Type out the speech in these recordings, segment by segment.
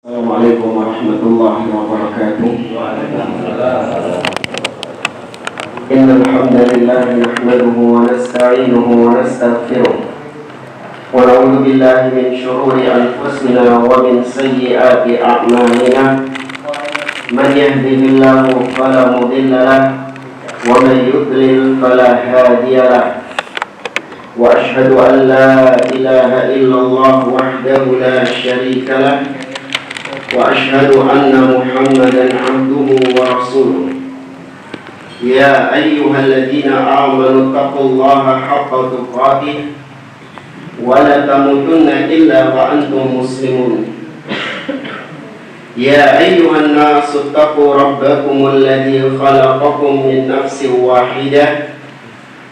Assalamualaikum warahmatullahi wabarakatuh. Innal hamdalillah nahmaduhu wa nasta'inuhu wa nastaghfiruh wa na'udzu billahi min shururi anfusina wa min sayyiati a'malina. Man yahdihillahu fala mudilla lahu wa man yudlil fala hadiya lahu. Wa ashhadu an la ilaha illallah wahdahu la syarika lahu وأشهد أن محمدا عبده ورسوله يا أيها الذين آمنوا اتقوا الله حق تقاته ولا تموتن إلا وأنتم مسلمون يا أيها الناس اتقوا ربكم الذي خلقكم من نفس واحدة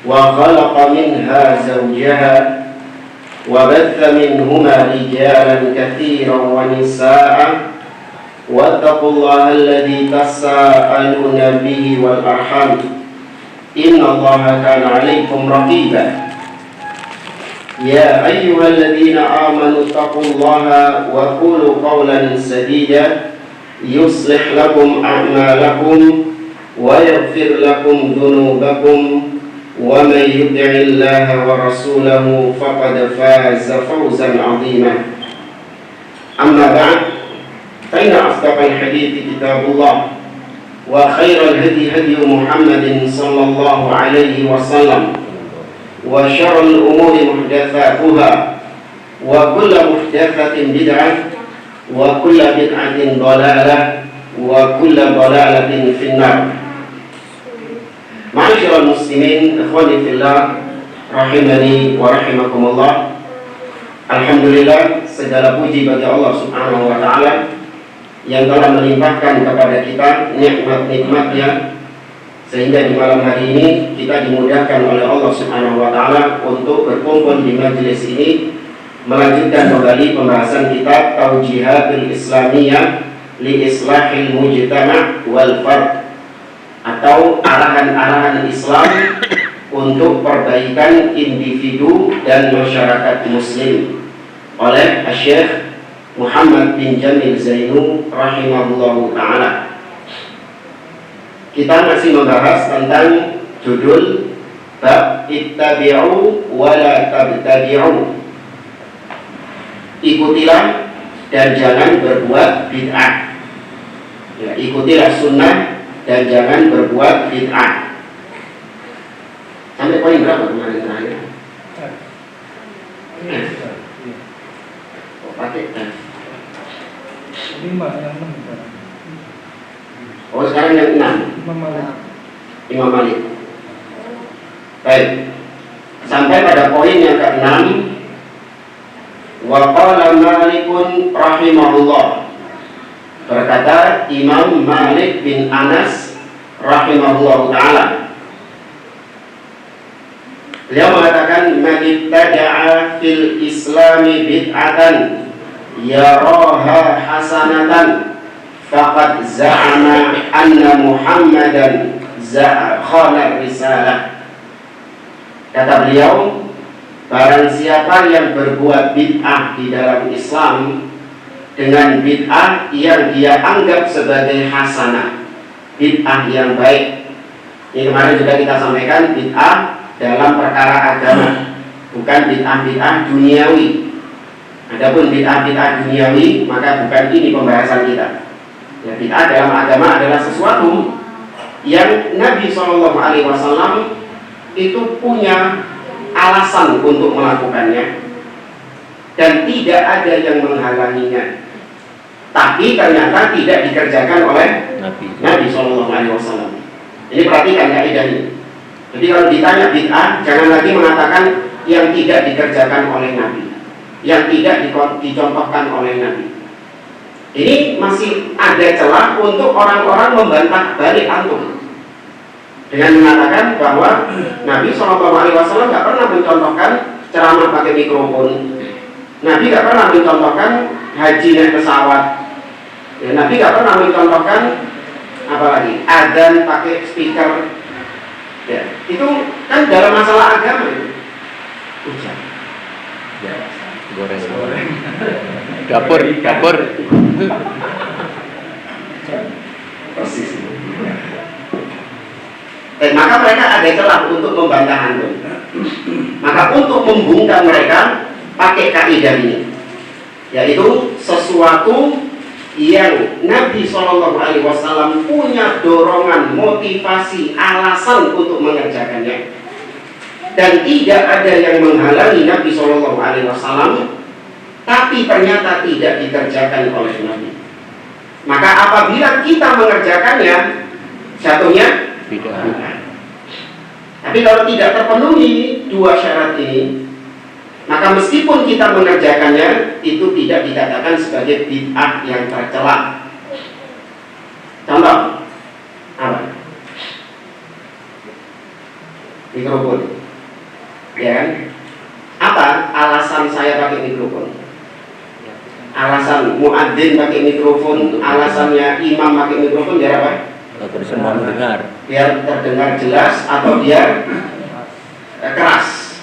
وخلق منها زوجها وبث منهما رجالا كثيرا ونساء واتقوا الله الذي تساءلون به والأرحام إن الله كان عليكم رقيبا يا أيها الذين آمنوا اتقوا الله وقولوا قولا سديدا يصلح لكم أعمالكم ويغفر لكم ذنوبكم ومن يطع الله ورسوله فقد فاز فوزا عظيما أما بعد فإن أصدق الحديث كتاب الله وخير الهدي هدي محمد صلى الله عليه وسلم وشر الأمور محدثاتها وكل محدثة بدعة وكل بدعة ضلالة وكل ضلالة في النار. Ma'asyiral muslimin, ikhwani fillah, rahimani wa rahimakumullah. Alhamdulillah, segala puji bagi Allah Subhanahu wa taala yang telah melimpahkan kepada kita nikmat-nikmatnya sehingga di malam hari ini kita dimudahkan oleh Allah Subhanahu wa taala untuk berkumpul di majelis ini melanjutkan kembali pembahasan kitab Taujihatul Islamiyah li Islahil Mujtama' wal Fard, atau arahan-arahan Islam untuk perbaikan individu dan masyarakat muslim oleh Syekh Muhammad bin Jamil Zainu rahimahullahu ta'ala. Kita masih membahas tentang judul bab ittabi'u wa la tabtadi'u, ikutilah dan jangan berbuat bid'ah. Ya, ikutilah sunnah dan jangan berbuat bid'ah. Sampai poin berapa kemarin terakhir? Oh, pakai F. 5 yang 6. Oh, sekarang yang 6. Imam Malik. Baik. Sampai pada poin yang ke-6. Wa qala Malikun rahimahullah. Berkata Imam Malik bin Anas rahimahullah ta'ala, beliau mengatakan, man ibtada'a fil islami bid'atan yaraha hasanatan faqad za'ama anna Muhammadan khana risalah. Kata beliau, barang siapa yang berbuat bid'ah di dalam Islam dengan bid'ah yang dia anggap sebagai hasanah, bid'ah yang baik. Ini kemarin sudah kita sampaikan, bid'ah dalam perkara agama, bukan bid'ah-bid'ah duniawi. Adapun bid'ah-bid'ah duniawi, maka bukan ini pembahasan kita. Ya, bid'ah dalam agama adalah sesuatu yang Nabi SAW itu punya alasan untuk melakukannya dan tidak ada yang menghalanginya, tapi ternyata tidak dikerjakan oleh Nabi SAW. Ini perhatikan kaidah ini. Jadi kalau ditanya bid'ah, jangan lagi mengatakan yang tidak dikerjakan oleh Nabi, yang tidak dicontohkan oleh Nabi. Ini masih ada celah untuk orang-orang membantah balik antum dengan mengatakan bahwa Nabi SAW nggak pernah mencontohkan ceramah pakai mikrofon. Nabi gak pernah mencontohkan haji naik pesawat. Ya, Nabi gak pernah mencontohkan apalagi adzan pakai speaker. Ya, itu kan dalam masalah agama. Ujar. Ya, Goreng. Dapur. Persis. Maka mereka ada celah untuk membantah antum. Maka untuk membungkam mereka pakai kaidah ini, yaitu sesuatu yang Nabi SAW punya dorongan, motivasi, alasan untuk mengerjakannya, dan tidak ada yang menghalangi Nabi SAW, tapi ternyata tidak dikerjakan oleh Nabi. Maka apabila kita mengerjakannya, jatuhnya bid'ah. Tapi kalau tidak terpenuhi dua syarat ini, maka meskipun kita mengerjakannya, itu tidak dikatakan sebagai bid'ah yang tercela. Contoh apa? Mikrofon, ya kan? Apa alasan saya pakai mikrofon? Alasan muadzin pakai mikrofon, alasannya imam pakai mikrofon biar apa? Agar semua mendengar. Biar terdengar jelas atau biar keras.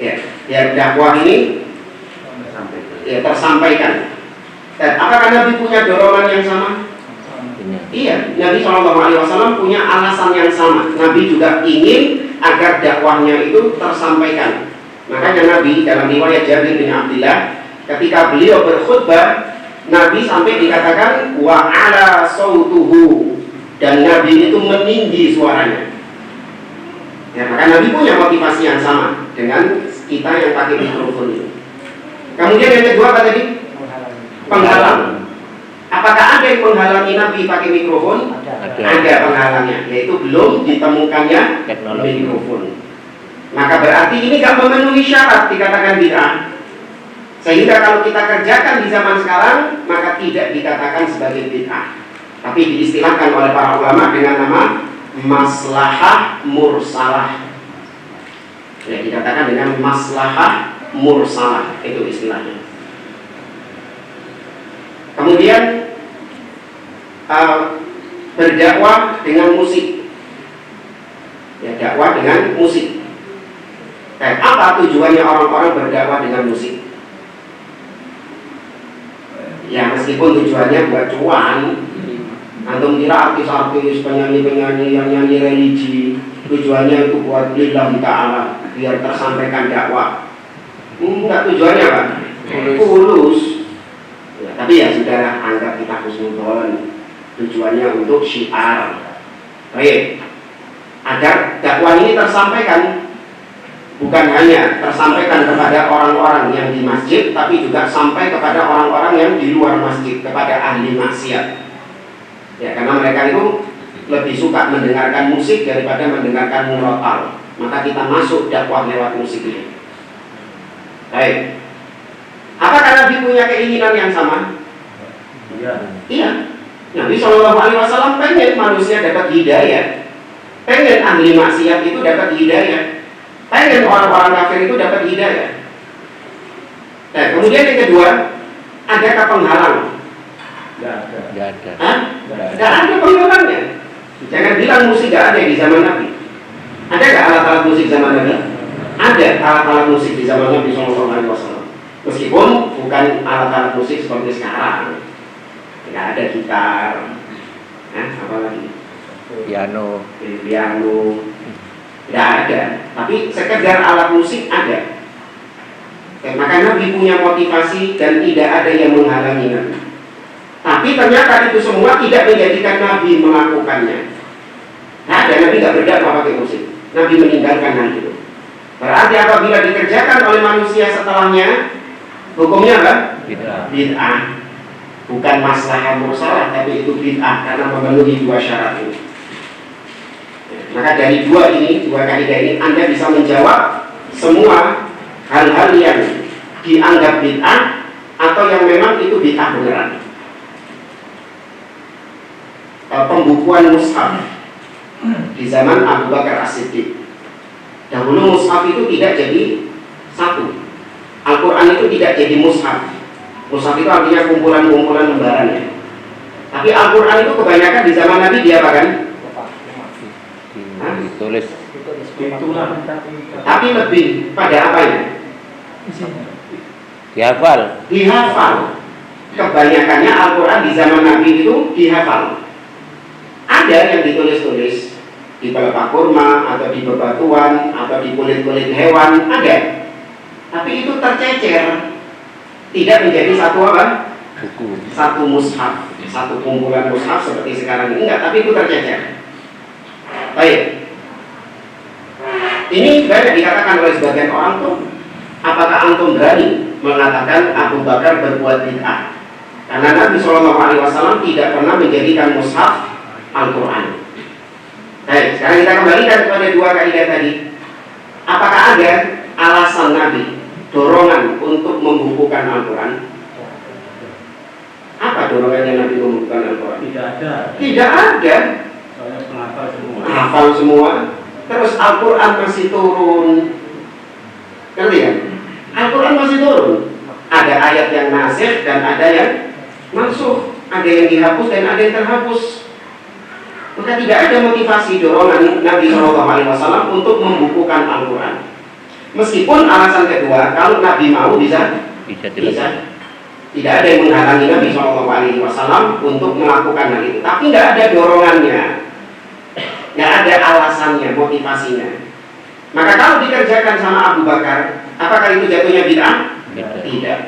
Ya, biar dakwah ini ya, tersampaikan. Dan apakah Nabi punya dorongan yang sama? Iya, Nabi SAW punya alasan yang sama. Nabi juga ingin agar dakwahnya itu tersampaikan. Makanya Nabi dalam riwayat Jabir bin Abdullah, ketika beliau berkhutbah, Nabi sampai dikatakan wa ala sautuhu, dan Nabi itu meninggi suaranya. Ya, maka Nabi punya motivasi yang sama dengan kita yang pakai mikrofon itu. Kemudian yang kedua apa tadi? Penghalang. Apakah ada yang menghalangi Nabi pakai mikrofon? Ada penghalangnya, yaitu belum ditemukannya teknologi mikrofon. Maka berarti ini tidak memenuhi syarat dikatakan bid'ah. Sehingga kalau kita kerjakan di zaman sekarang, maka tidak dikatakan sebagai bid'ah, tapi diistilahkan oleh para ulama dengan nama maslahah mursalah. Ya, dikatakan dengan maslahah mursalah, itu istilahnya. Kemudian berdakwah dengan musik. Ya, dakwah dengan musik. Apa tujuannya orang-orang berdakwah dengan musik? Ya, meskipun tujuannya buat cuan. Antum kira artis-artis, penyanyi-penyanyi yang nyanyi religi, tujuannya itu buat lillahi ta'ala, biar tersampaikan dakwah. Enggak, tujuannya apa? Tulus. Ya, tapi ya sudah, anggap kita husnuzon. Tujuannya untuk syiar. Baik. Agar dakwah ini tersampaikan, bukan hanya tersampaikan kepada orang-orang yang di masjid, tapi juga sampai kepada orang-orang yang di luar masjid, kepada ahli maksiat. Ya, karena mereka itu lebih suka mendengarkan musik daripada mendengarkan murotal. Maka kita masuk dakwah lewat musik ini. Baik. Apakah Nabi punya keinginan yang sama? Iya. Nabi SAW pengen manusia dapat hidayah, pengen ahli maksiat itu dapat hidayah, pengen orang-orang kafir itu dapat hidayah. Nah, kemudian yang kedua, adakah penghalang? Tidak ada. Tidak ada penghalangnya. Jangan bilang musik tidak ada di zaman Nabi. Ada nggak alat-alat musik zaman Nabi? Ada alat-alat musik di zaman Nabi SAW. Meskipun bukan alat-alat musik seperti sekarang. Tidak ada gitar, apa lagi? Piano. Tidak ada. Tapi sekedar alat musik ada. Maka Nabi punya motivasi dan tidak ada yang menghalangi Nabi. Tapi ternyata itu semua tidak menjadikan Nabi melakukannya. Nah, dan Nabi tidak berdakwah pakai musik. Nabi meninggalkan hal itu. Berarti apabila dikerjakan oleh manusia setelahnya, hukumnya apa? Bid'ah. Bukan maslahah mursalah, tapi itu bid'ah karena memenuhi dua syarat ini. Maka dari dua kaidah ini Anda bisa menjawab semua hal-hal yang dianggap bid'ah atau yang memang itu bid'ah beneran. Pembukuan mushaf di zaman Abu Bakar As-Siddiq. Dahulu mushaf itu tidak jadi satu. Al-Quran itu tidak jadi mushaf. Mushaf itu artinya kumpulan-kumpulan lembarannya. Tapi Al-Quran itu kebanyakan di zaman Nabi dia apa kan? Ditulis. Tapi lebih pada apanya? Isinya. Dihafal. Dihafal. Kebanyakannya Al-Quran di zaman Nabi itu dihafal. Ada yang ditulis-tulis di pelepah kurma atau di bebatuan atau di kulit-kulit hewan, ada. Tapi itu tercecer, tidak menjadi satu apa? Buku. Satu mushaf, satu kumpulan mushaf seperti sekarang ini, enggak, tapi itu tercecer. Baik. Ini banyak dikatakan oleh sebagian orang tuh, apakah antum berani mengatakan Abu Bakar berbuat bid'ah? Karena Nabi SAW tidak pernah menjadikan mushaf Al-Quran. Baik, sekarang kita kembalikan kepada dua kaidah tadi. Apakah ada alasan Nabi, dorongan untuk membukukan Al-Quran? Apa dorongannya Nabi membukukan Al-Quran? Tidak ada. Tidak ada. Soalnya penghafal semua. Hafal semua. Terus Al-Quran masih turun. Ngerti kan? Al-Quran masih turun. Ada ayat yang nasikh dan ada yang mansukh. Ada yang dihapus dan ada yang terhapus. Maka tidak ada motivasi dorongan Nabi SAW untuk membukukan Al-Quran. Meskipun alasan kedua, kalau Nabi mau bisa. Tidak ada yang menghalangi Nabi SAW untuk melakukan hal itu. Tapi tidak ada dorongannya, tidak ada alasannya, motivasinya. Maka kalau dikerjakan sama Abu Bakar, apakah itu jatuhnya bid'ah? Tidak.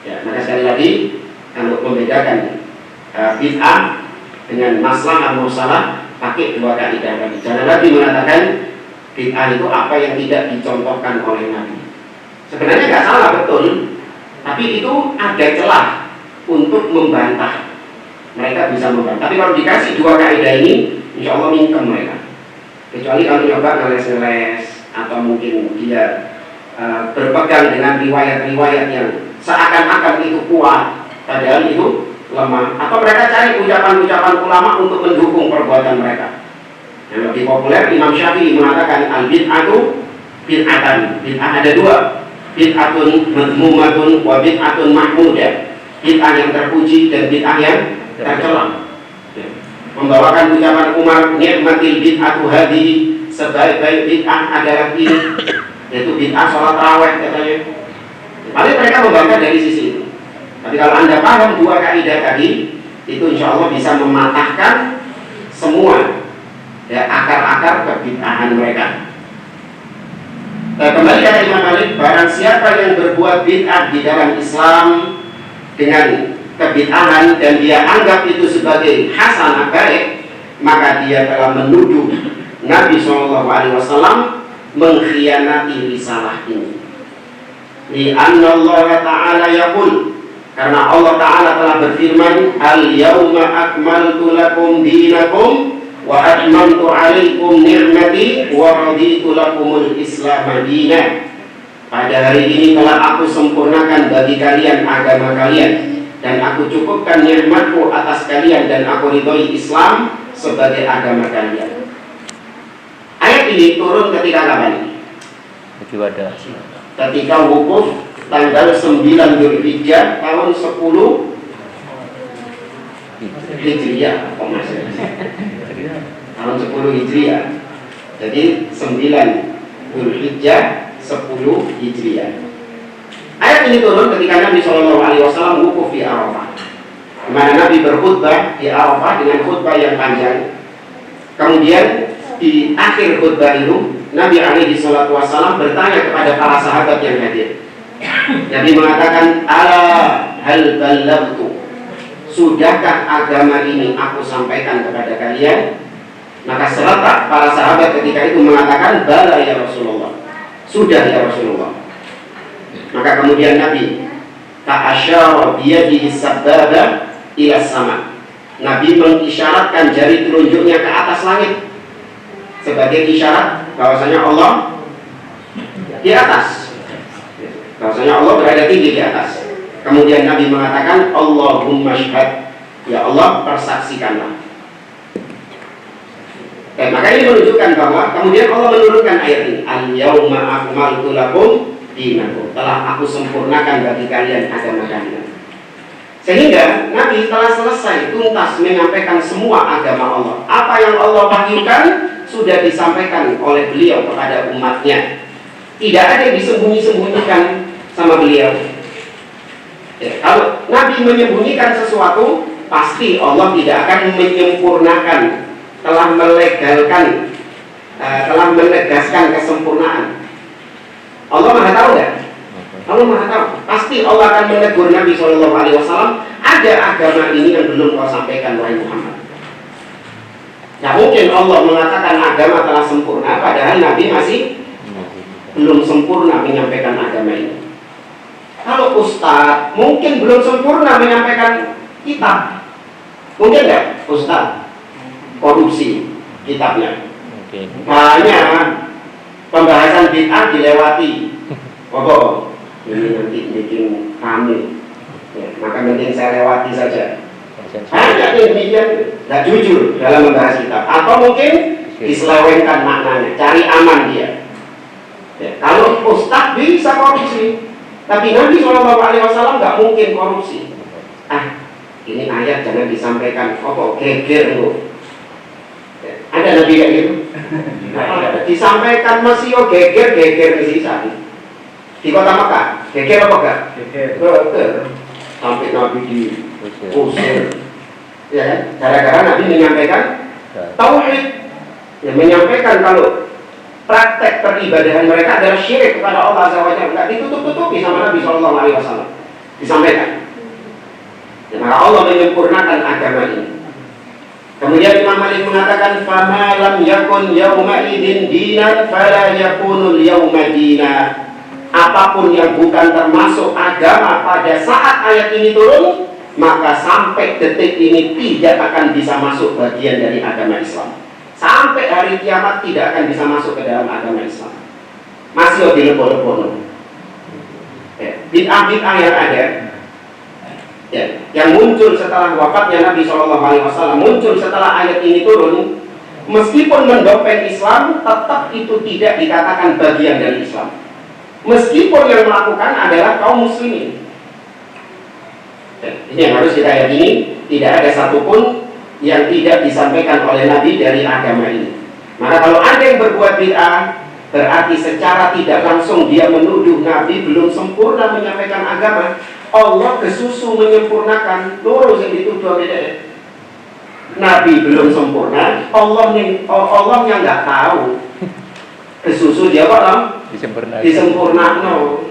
Ya, maka sekali lagi untuk membedakan bid'ah dengan maslahah mursalah, pakai dua kaidah tadi. Jangan lagi mengatakan bid'ah itu apa yang tidak dicontohkan oleh Nabi. Sebenarnya nggak salah, betul, tapi itu ada celah untuk membantah. Mereka bisa membantah. Tapi kalau dikasih dua kaidah ini, insya Allah mingkem mereka. Kecuali kalau nyoba ngeles-ngeles atau mungkin dia berpegang dengan riwayat-riwayat yang seakan-akan itu kuat, padahal itu lemah. Atau mereka cari ucapan-ucapan ulama untuk mendukung perbuatan mereka. Yang lebih populer, Imam Syafi'i mengatakan al-bid'atu bid'atan. Bid'ah ada dua, bid'atun madmumatun wa bid'atun mahmudah. Bid'ah yang terpuji dan bid'ah yang tercela. Membawakan ucapan Umar, ni'matil bid'atu hadhihi, sebaik-baik bid'ah adalah ini, yaitu bid'ah sholat tarawih katanya. Paling mereka membantah dari sisi itu. Tapi kalau Anda paham dua kaidah tadi, itu insya Allah bisa mematahkan semua ya, akar-akar kebid'ahan mereka. Kembali kata Imam Malik, barang siapa yang berbuat bid'ah di dalam Islam dengan kebid'ahan dan dia anggap itu sebagai hasanah baik, maka dia telah menuduh Nabi SAW mengkhianati risalah ini. Li'anna Allah Ta'ala yaqul, karena Allah Ta'ala telah berfirman, al-yawma akmaltu lakum dinakum wa atmamtu alaikum ni'mati wa raditu lakumul islam dinan. Pada hari ini telah aku sempurnakan bagi kalian agama kalian, dan aku cukupkan nikmatku atas kalian, dan aku ridhoi Islam sebagai agama kalian. Ayat ini turun ketika kapan? Ketika wukuf tanggal 9 Dzulhijjah tahun 10 Hijriah, tahun 10 Hijriah. Jadi 9 Dzulhijjah 10 Hijriah. Ayat ini turun ketika Nabi SAW wukuf di Arafah, di mana Nabi berkhutbah di Arafah dengan khutbah yang panjang. Kemudian di akhir khutbah itu Nabi SAW bertanya kepada para sahabat yang hadir. Nabi mengatakan, ala hal ballaghtu, sudahkah agama ini aku sampaikan kepada kalian? Maka serentak para sahabat ketika itu mengatakan, bala ya Rasulullah, sudah ya Rasulullah. Maka kemudian Nabi ta'asyara biyadihi sababa ila sama. Nabi mengisyaratkan jari telunjuknya ke atas langit sebagai isyarat bahwasanya Allah di atas. Bahwasanya Allah berada tinggi di atas. Kemudian Nabi mengatakan, Allahumma syhad, ya Allah persaksikanlah. Dan maka ini menunjukkan bahwa kemudian Allah menurunkan ayat ini, al-yauma akmaltu lakum dinakum, telah aku sempurnakan bagi kalian agama kalian. Sehingga Nabi telah selesai tuntas menyampaikan semua agama Allah. Apa yang Allah wahyukan sudah disampaikan oleh beliau kepada umatnya. Tidak ada yang disembunyi-sembunyikan sama beliau. Ya, kalau Nabi menyembunyikan sesuatu, pasti Allah tidak akan menyempurnakan, telah melegalkan, telah menegaskan kesempurnaan. Allah Maha tahu nggak? Allah Maha tahu. Pasti Allah akan menegur Nabi SAW. Ada agama ini yang belum kau sampaikan, wahai Muhammad. Nah, mungkin Allah mengatakan agama telah sempurna, padahal Nabi masih belum sempurna menyampaikan agama ini. Kalau Ustaz mungkin belum sempurna menyampaikan kitab. Mungkin nggak Ustaz korupsi kitabnya? Banyak pembahasan bid'ah dilewati. Oh, ini nanti bikin kami. Ya, maka mungkin saya lewati saja. Banyak yang demikian nggak jujur dalam membahas kitab, atau mungkin diselewengkan maknanya, cari aman dia. Ya, kalau Ustaz bisa korupsi, tapi Nabi SAW nggak mungkin korupsi. Ini ayat jangan disampaikan. Geger loh. Ya, ada Nabi kayak gitu. Disampaikan masih geger di sisa. Di kota Mekah, geger apa enggak? Geger. Sampai Nabi diusir. Ya kan? Gara-gara Nabi menyampaikan tauhid. Ya, menyampaikan kalau praktek peribadahan mereka adalah syirik kepada Allah Azza wa Jalla, ditutup-tutupi sama Nabi SAW. Disampaikan. Ya, maka Allah menyempurnakan agama ini. Kemudian Imam Malik mengatakan, "Fama lam yakun yauma idin dinan fala yakunul yauma dina." Apapun yang bukan termasuk agama pada saat ayat ini turun, maka sampai detik ini tidak akan bisa masuk bagian dari agama Islam. Sampai hari kiamat tidak akan bisa masuk ke dalam agama Islam. Masih dilebur-lebur. Bid'ah-bid'ah yang ada, ya, yang muncul setelah wafatnya Nabi SAW, muncul setelah ayat ini turun, meskipun mendopeng Islam, tetap itu tidak dikatakan bagian dari Islam. Meskipun yang melakukan adalah kaum muslimin. Ini yang harus kita yakini, tidak ada satupun yang tidak disampaikan oleh Nabi dari agama ini. Maka kalau ada yang berbuat bid'ah, berarti secara tidak langsung dia menuduh Nabi belum sempurna menyampaikan agama. Allah kesusu menyempurnakan. Lurus yang dituduh beda. Nabi belum sempurna, Allah yang nggak tahu. Kesusu dia apa? Disempurnakan.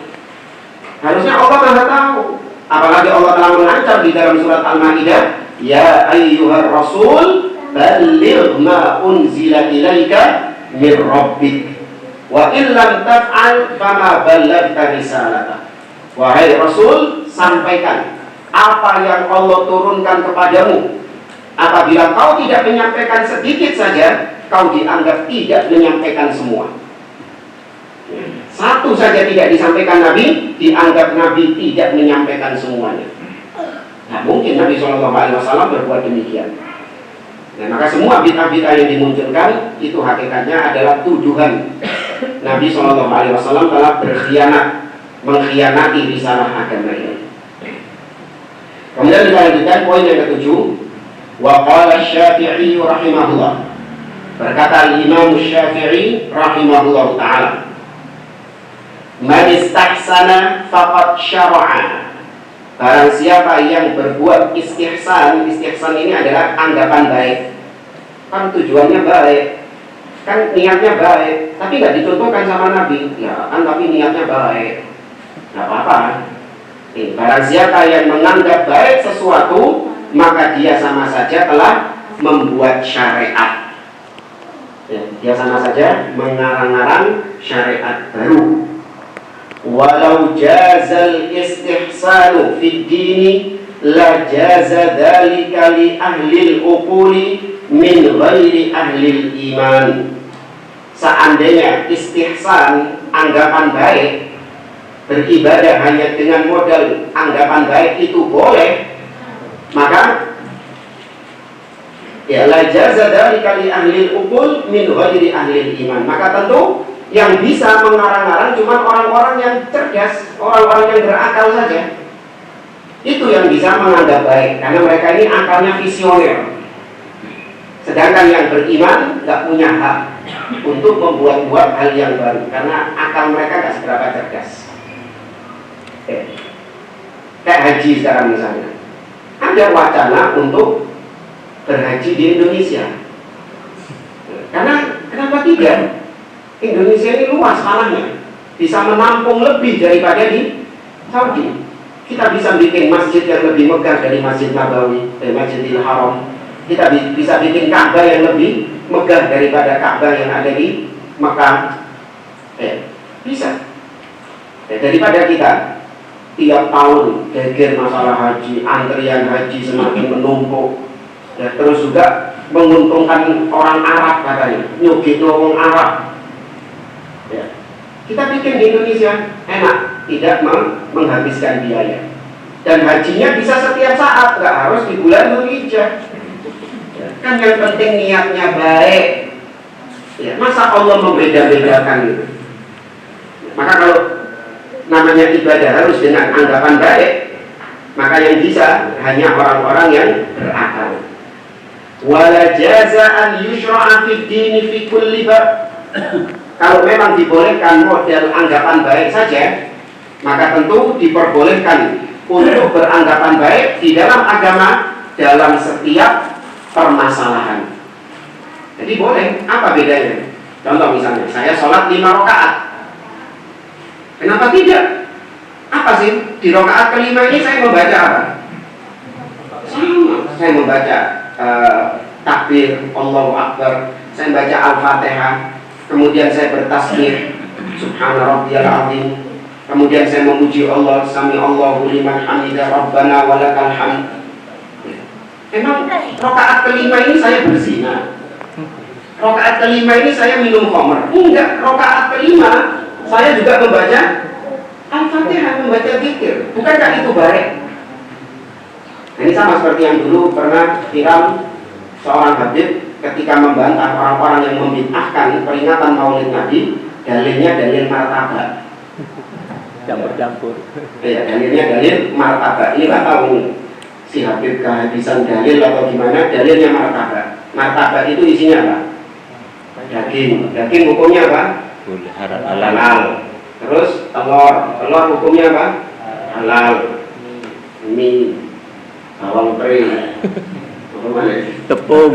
Harusnya Allah Maha tahu. Apalagi Allah telah mengancam di dalam surat Al-Maidah, "Ya ayyuhar rasul, balligh ma unzila ilaika min rabbik. Wa illam taf'al fama ballaghta risalata." Wahai Rasul, sampaikan apa yang Allah turunkan kepadamu. Apabila kau tidak menyampaikan sedikit saja, kau dianggap tidak menyampaikan semua. Satu saja tidak disampaikan Nabi, dianggap Nabi tidak menyampaikan semuanya. Nah, mungkin Nabi SAW berbuat demikian. Nah, maka semua bid'ah-bid'ah yang dimunculkan itu hakikatnya adalah tuduhan Nabi SAW telah berkhianat, mengkhianati risalah agama ini. Kemudian kita lanjutkan poin yang ketujuh. Wa qala Syafi'i rahimahullah. Berkata Imam Syafi'i rahimahullah taala, "Man istahsana faqad syara'a." Barang siapa yang berbuat istihsan, istihsan ini adalah anggapan baik. Kan tujuannya baik, kan niatnya baik, tapi nggak dicontohkan sama Nabi. Ya kan, tapi niatnya baik, nggak apa-apa. Barang siapa yang menganggap baik sesuatu, maka dia sama saja telah membuat syariat. Ya, dia sama saja mengarang-arang syariat baru. Walau jazal istihsanu fid dini la jaza dzalika li ahli al-uquli min ghairi ahli al-iman. Seandainya istihsan, anggapan baik, beribadah hanya dengan modal anggapan baik itu boleh, maka ya la jaza dzalika li ahli al-uqul min ghairi ahli al-iman. Maka tentu yang bisa mengarang-arang cuma orang-orang yang cerdas, orang-orang yang berakal saja. Itu yang bisa menganggap baik, karena mereka ini akalnya visioner. Sedangkan yang beriman nggak punya hak. untuk membuat-buat hal yang baru karena akal mereka nggak seberapa cerdas. Kayak haji sekarang misalnya, ada wacana untuk berhaji di Indonesia. Karena kenapa tidak? Indonesia ini luas tanahnya, bisa menampung lebih daripada di Saudi. Kita bisa bikin masjid yang lebih megah dari Masjid Nabawi, Masjidil Haram. Kita bisa bikin Ka'bah yang lebih megah daripada Ka'bah yang ada di Mekah. Bisa. Daripada kita tiap tahun geger masalah haji, antrian haji semakin menumpuk. Terus juga menguntungkan orang Arab katanya, nyugit orang Arab. Kita bikin di Indonesia enak, tidak menghabiskan biaya. Dan hajinya bisa setiap saat, nggak harus di bulan Dzulhijjah. Kan yang penting niatnya baik. Masa Allah membeda-bedakan gitu? Maka kalau namanya ibadah harus dengan anggapan baik, maka yang bisa hanya orang-orang yang berakal. Wala jaza'an yushra'a fid dini fi kulli bab. Kalau memang dibolehkan model anggapan baik saja, maka tentu diperbolehkan untuk beranggapan baik di dalam agama dalam setiap permasalahan. Jadi boleh, apa bedanya? Contoh misalnya, saya sholat 5 rakaat. Kenapa tidak? Apa sih? Di rakaat kelima ini saya membaca apa? Sama. Saya membaca takbir, Allahu Akbar. Saya membaca Al-Fatihah. Kemudian saya bertasbih, Subhana Rabbiyal Azim. Kemudian saya memuji Allah, Sami Allahu liman hamidah, Rabbana walakal hamd. Emang rakaat kelima ini saya berzina? Rakaat kelima ini saya minum khamr? Enggak, rakaat kelima saya juga membaca Al-Fatihah, membaca zikir. Bukankah itu baik? Ini sama seperti yang dulu pernah viral seorang habib ketika membantah orang-orang yang membid'ahkan peringatan Maulid Nabi, dalilnya dalil martabak. Campur-campur. Iya, dalilnya dalil martabak. Ini nggak tahu nih, si habib kehabisan dalil atau gimana? Dalilnya martabak. Martabak itu isinya apa? Daging. Daging hukumnya apa? Halal. Terus telur hukumnya apa? Halal. Mie, bawang peri, tepung.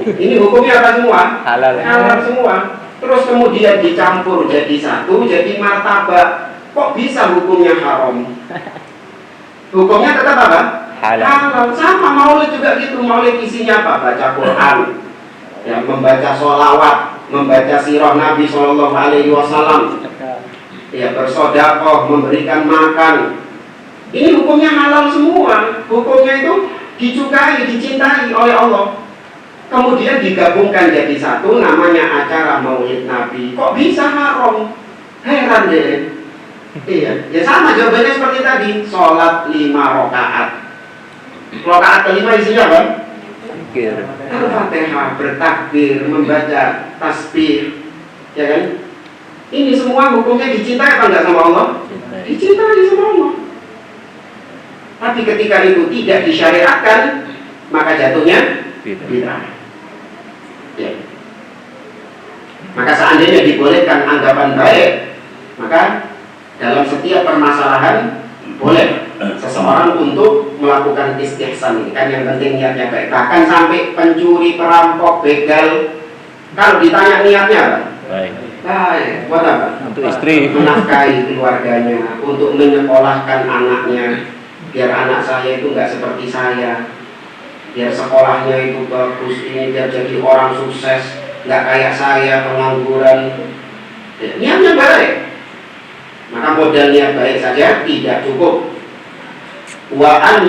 Ini hukumnya apa semua? Halal semua. Terus kemudian dicampur jadi satu, jadi martabak. Kok bisa hukumnya haram? Hukumnya tetap apa? Halal. Sama maulid juga gitu. Maulid isinya apa? Baca Quran, ya, membaca sholawat, membaca sirah Nabi SAW, ya, bersedekah, memberikan makan. Ini hukumnya halal semua. Hukumnya itu disukai, dicintai oleh Allah. Kemudian digabungkan jadi satu, namanya acara Maulid Nabi. Kok bisa haram? Heran deh. Iya, ya sama jawabannya seperti tadi. Sholat 5 rakaat. Rakaat kelima isinya apa? Al-Fatihah, bertakbir, membaca tasbih, ya kan? Ini semua hukumnya dicintai apa enggak sama Allah? Dicintai sama Allah. Tapi ketika itu tidak disyariatkan, maka jatuhnya bid'ah. Ya. Maka seandainya dibolehkan anggapan baik, maka dalam setiap permasalahan boleh seseorang untuk melakukan istihsan ini. Kan yang penting niatnya baik. Bahkan sampai pencuri, perampok, begal, kalau ditanya niatnya apa? Baik. Buat apa? Untuk istri, menafkahi keluarganya, untuk menyekolahkan anaknya, biar anak saya itu nggak seperti saya, biar sekolahnya itu bagus, ini biar jadi orang sukses, nggak kayak saya pengangguran. Niatnya baik. Maka modal niat baik saja tidak cukup. Wa an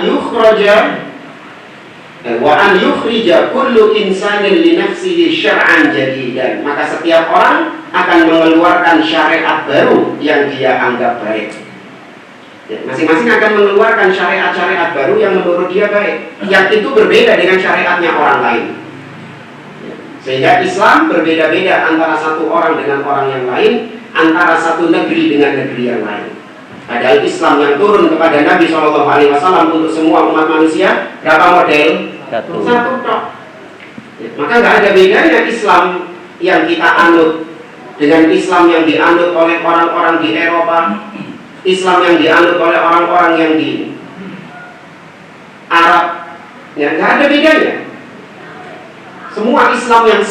yukhrija kullu insanin li nafsihi syar'an jadidan. Maka setiap orang akan mengeluarkan syariat baru yang dia anggap baik. Ya, masing-masing akan mengeluarkan syariat-syariat baru yang menurut dia baik, yang itu berbeda dengan syariatnya orang lain. Sehingga Islam berbeda-beda antara satu orang dengan orang yang lain, antara satu negeri dengan negeri yang lain. Padahal Islam yang turun kepada Nabi SAW untuk semua umat manusia berapa model? Satu tok. Maka nggak ada bedanya Islam yang kita anut dengan Islam yang dianut oleh orang-orang di Eropa, Islam yang dianut oleh orang-orang yang di Arab, ya nggak ada bedanya. Semua Islam yang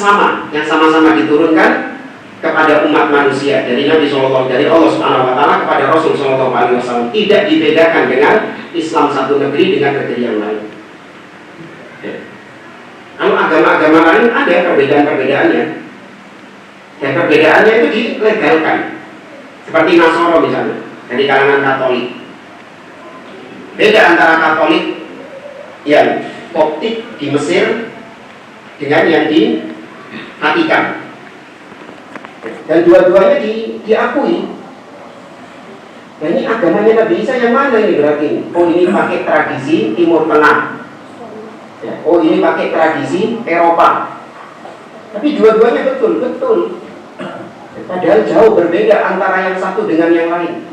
sama-sama diturunkan kepada umat manusia dari Nabi SAW, dari Allah Subhanahu Wa Taala kepada Rasul Shallallahu Alaihi Wasallam, tidak dibedakan dengan Islam satu negeri dengan negeri yang lain. Ya. Kalau agama-agama lain ada perbedaan-perbedaannya, dan perbedaannya itu dilegalkan, seperti Nasoro misalnya dari kalangan Katolik. Beda antara Katolik yang Koptik di Mesir dengan yang di Vatikan, dan dua-duanya diakui. Nah, ini agamanya Nabi Isa yang mana ini berarti? Oh, ini pakai tradisi Timur Tengah, ya, oh ini pakai tradisi Eropa. Tapi dua-duanya betul. Padahal jauh berbeda antara yang satu dengan yang lain,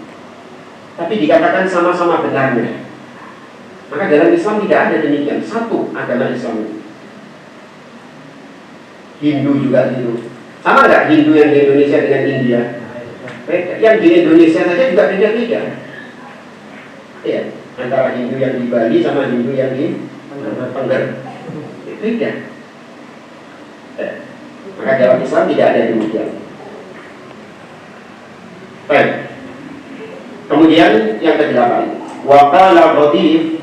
tapi dikatakan sama-sama benarnya. Maka dalam Islam tidak ada demikian. Satu agama Islam. Hindu juga gitu. Sama nggak Hindu yang di Indonesia dengan India? Yang di Indonesia saja juga beda-beda. Ya, antara Hindu yang di Bali sama Hindu yang di Tengger beda. Maka dalam Islam tidak ada demikian. Baik. Kemudian yang ke-8, wa qala Rabi'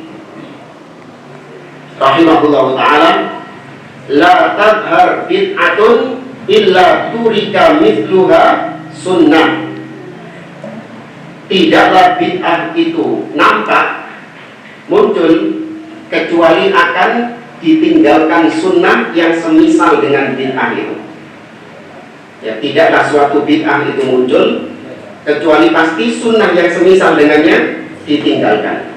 rahimahullahu ta'ala, la tadhar bid'atun illa turika mithluha sunnah. Tidaklah bid'ah itu nampak muncul kecuali akan ditinggalkan sunnah yang semisal dengan bid'ah itu. Ya, tidaklah suatu bid'ah itu muncul kecuali pasti sunnah yang semisal dengannya ditinggalkan.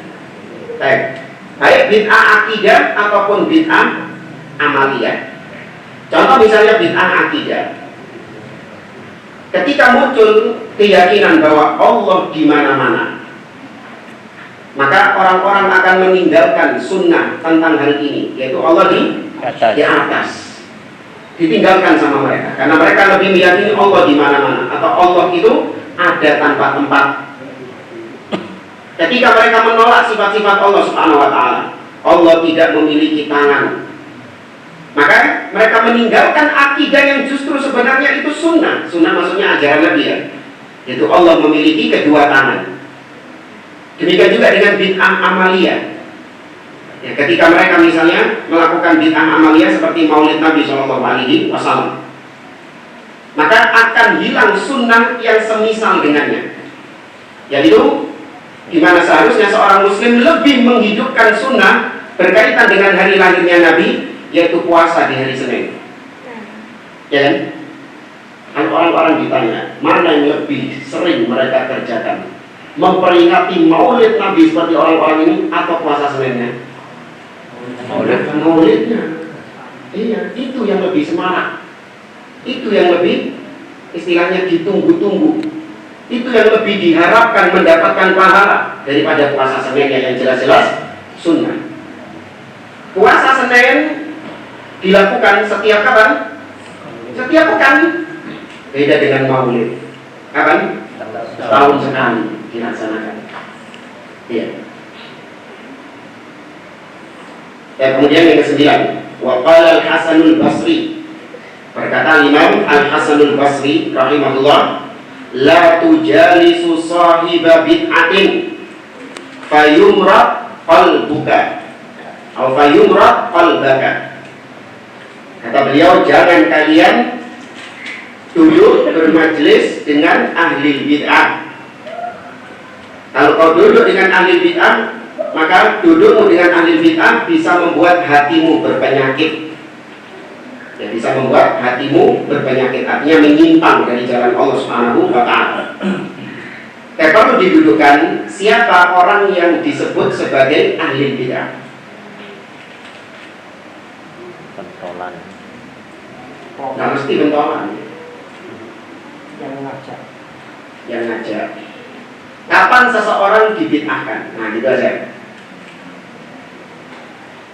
Baik bid'ah akidah ataupun bid'ah amaliyah. Contoh misalnya bid'ah akidah. Ketika muncul keyakinan bahwa Allah di mana-mana, maka orang-orang akan meninggalkan sunnah tentang hal ini, yaitu Allah di atas. Ditinggalkan sama mereka, karena mereka lebih meyakini Allah di mana-mana, atau Allah itu ada tanpa tempat. Ketika mereka menolak sifat-sifat Allah Subhanahu Wa Taala, Allah tidak memiliki tangan, maka mereka meninggalkan akidah yang justru sebenarnya itu sunnah. Sunnah maksudnya ajaran Nabi, ya, yaitu Allah memiliki kedua tangan. Demikian juga dengan bid'ah amaliyah. Ya, ketika mereka misalnya melakukan bid'ah amaliyah seperti Maulid Nabi SAW, maka akan hilang sunnah yang semisal dengannya, yaitu di mana seharusnya seorang muslim lebih menghidupkan sunnah berkaitan dengan hari lahirnya Nabi, yaitu puasa di hari Senin. Ya kan? Kalau orang-orang ditanya mana yang lebih sering mereka kerjakan, memperingati Maulid Nabi seperti orang-orang ini atau puasa Seninnya? Maulidnya. Iya, itu yang lebih semangat, itu yang lebih istilahnya ditunggu-tunggu, itu yang lebih diharapkan mendapatkan pahala daripada puasa Senin yang jelas-jelas sunnah. Puasa Senin dilakukan setiap kapan? Setiap pekan. Beda dengan Maulid. Kapan? Tahun sekali dilaksanakan. Iya. Kemudian yang ke-9, wa qala Al-Hasanul Basri, berkata Imam Al-Hasanul Basri rahimahullah, la tujalisu sahiba bid'atin fayumrat qalbuka atau fayumrat qalbaka. Kata beliau, jangan kalian duduk bermajlis dengan ahli bid'ah. Kalau kau duduk dengan ahli bid'ah, maka dudukmu dengan ahli bid'ah bisa membuat hatimu berpenyakit. Ya, bisa membuat hatimu berpenyakit, artinya menyimpang dari jalan Allah Subhanahu wa Ta'ala. Perlu didudukkan siapa orang yang disebut sebagai ahli bid'ah. Pentolan. Nah, mesti pentolan. Yang ngajak. Kapan seseorang dibid'ahkan? Nah, gitu aja.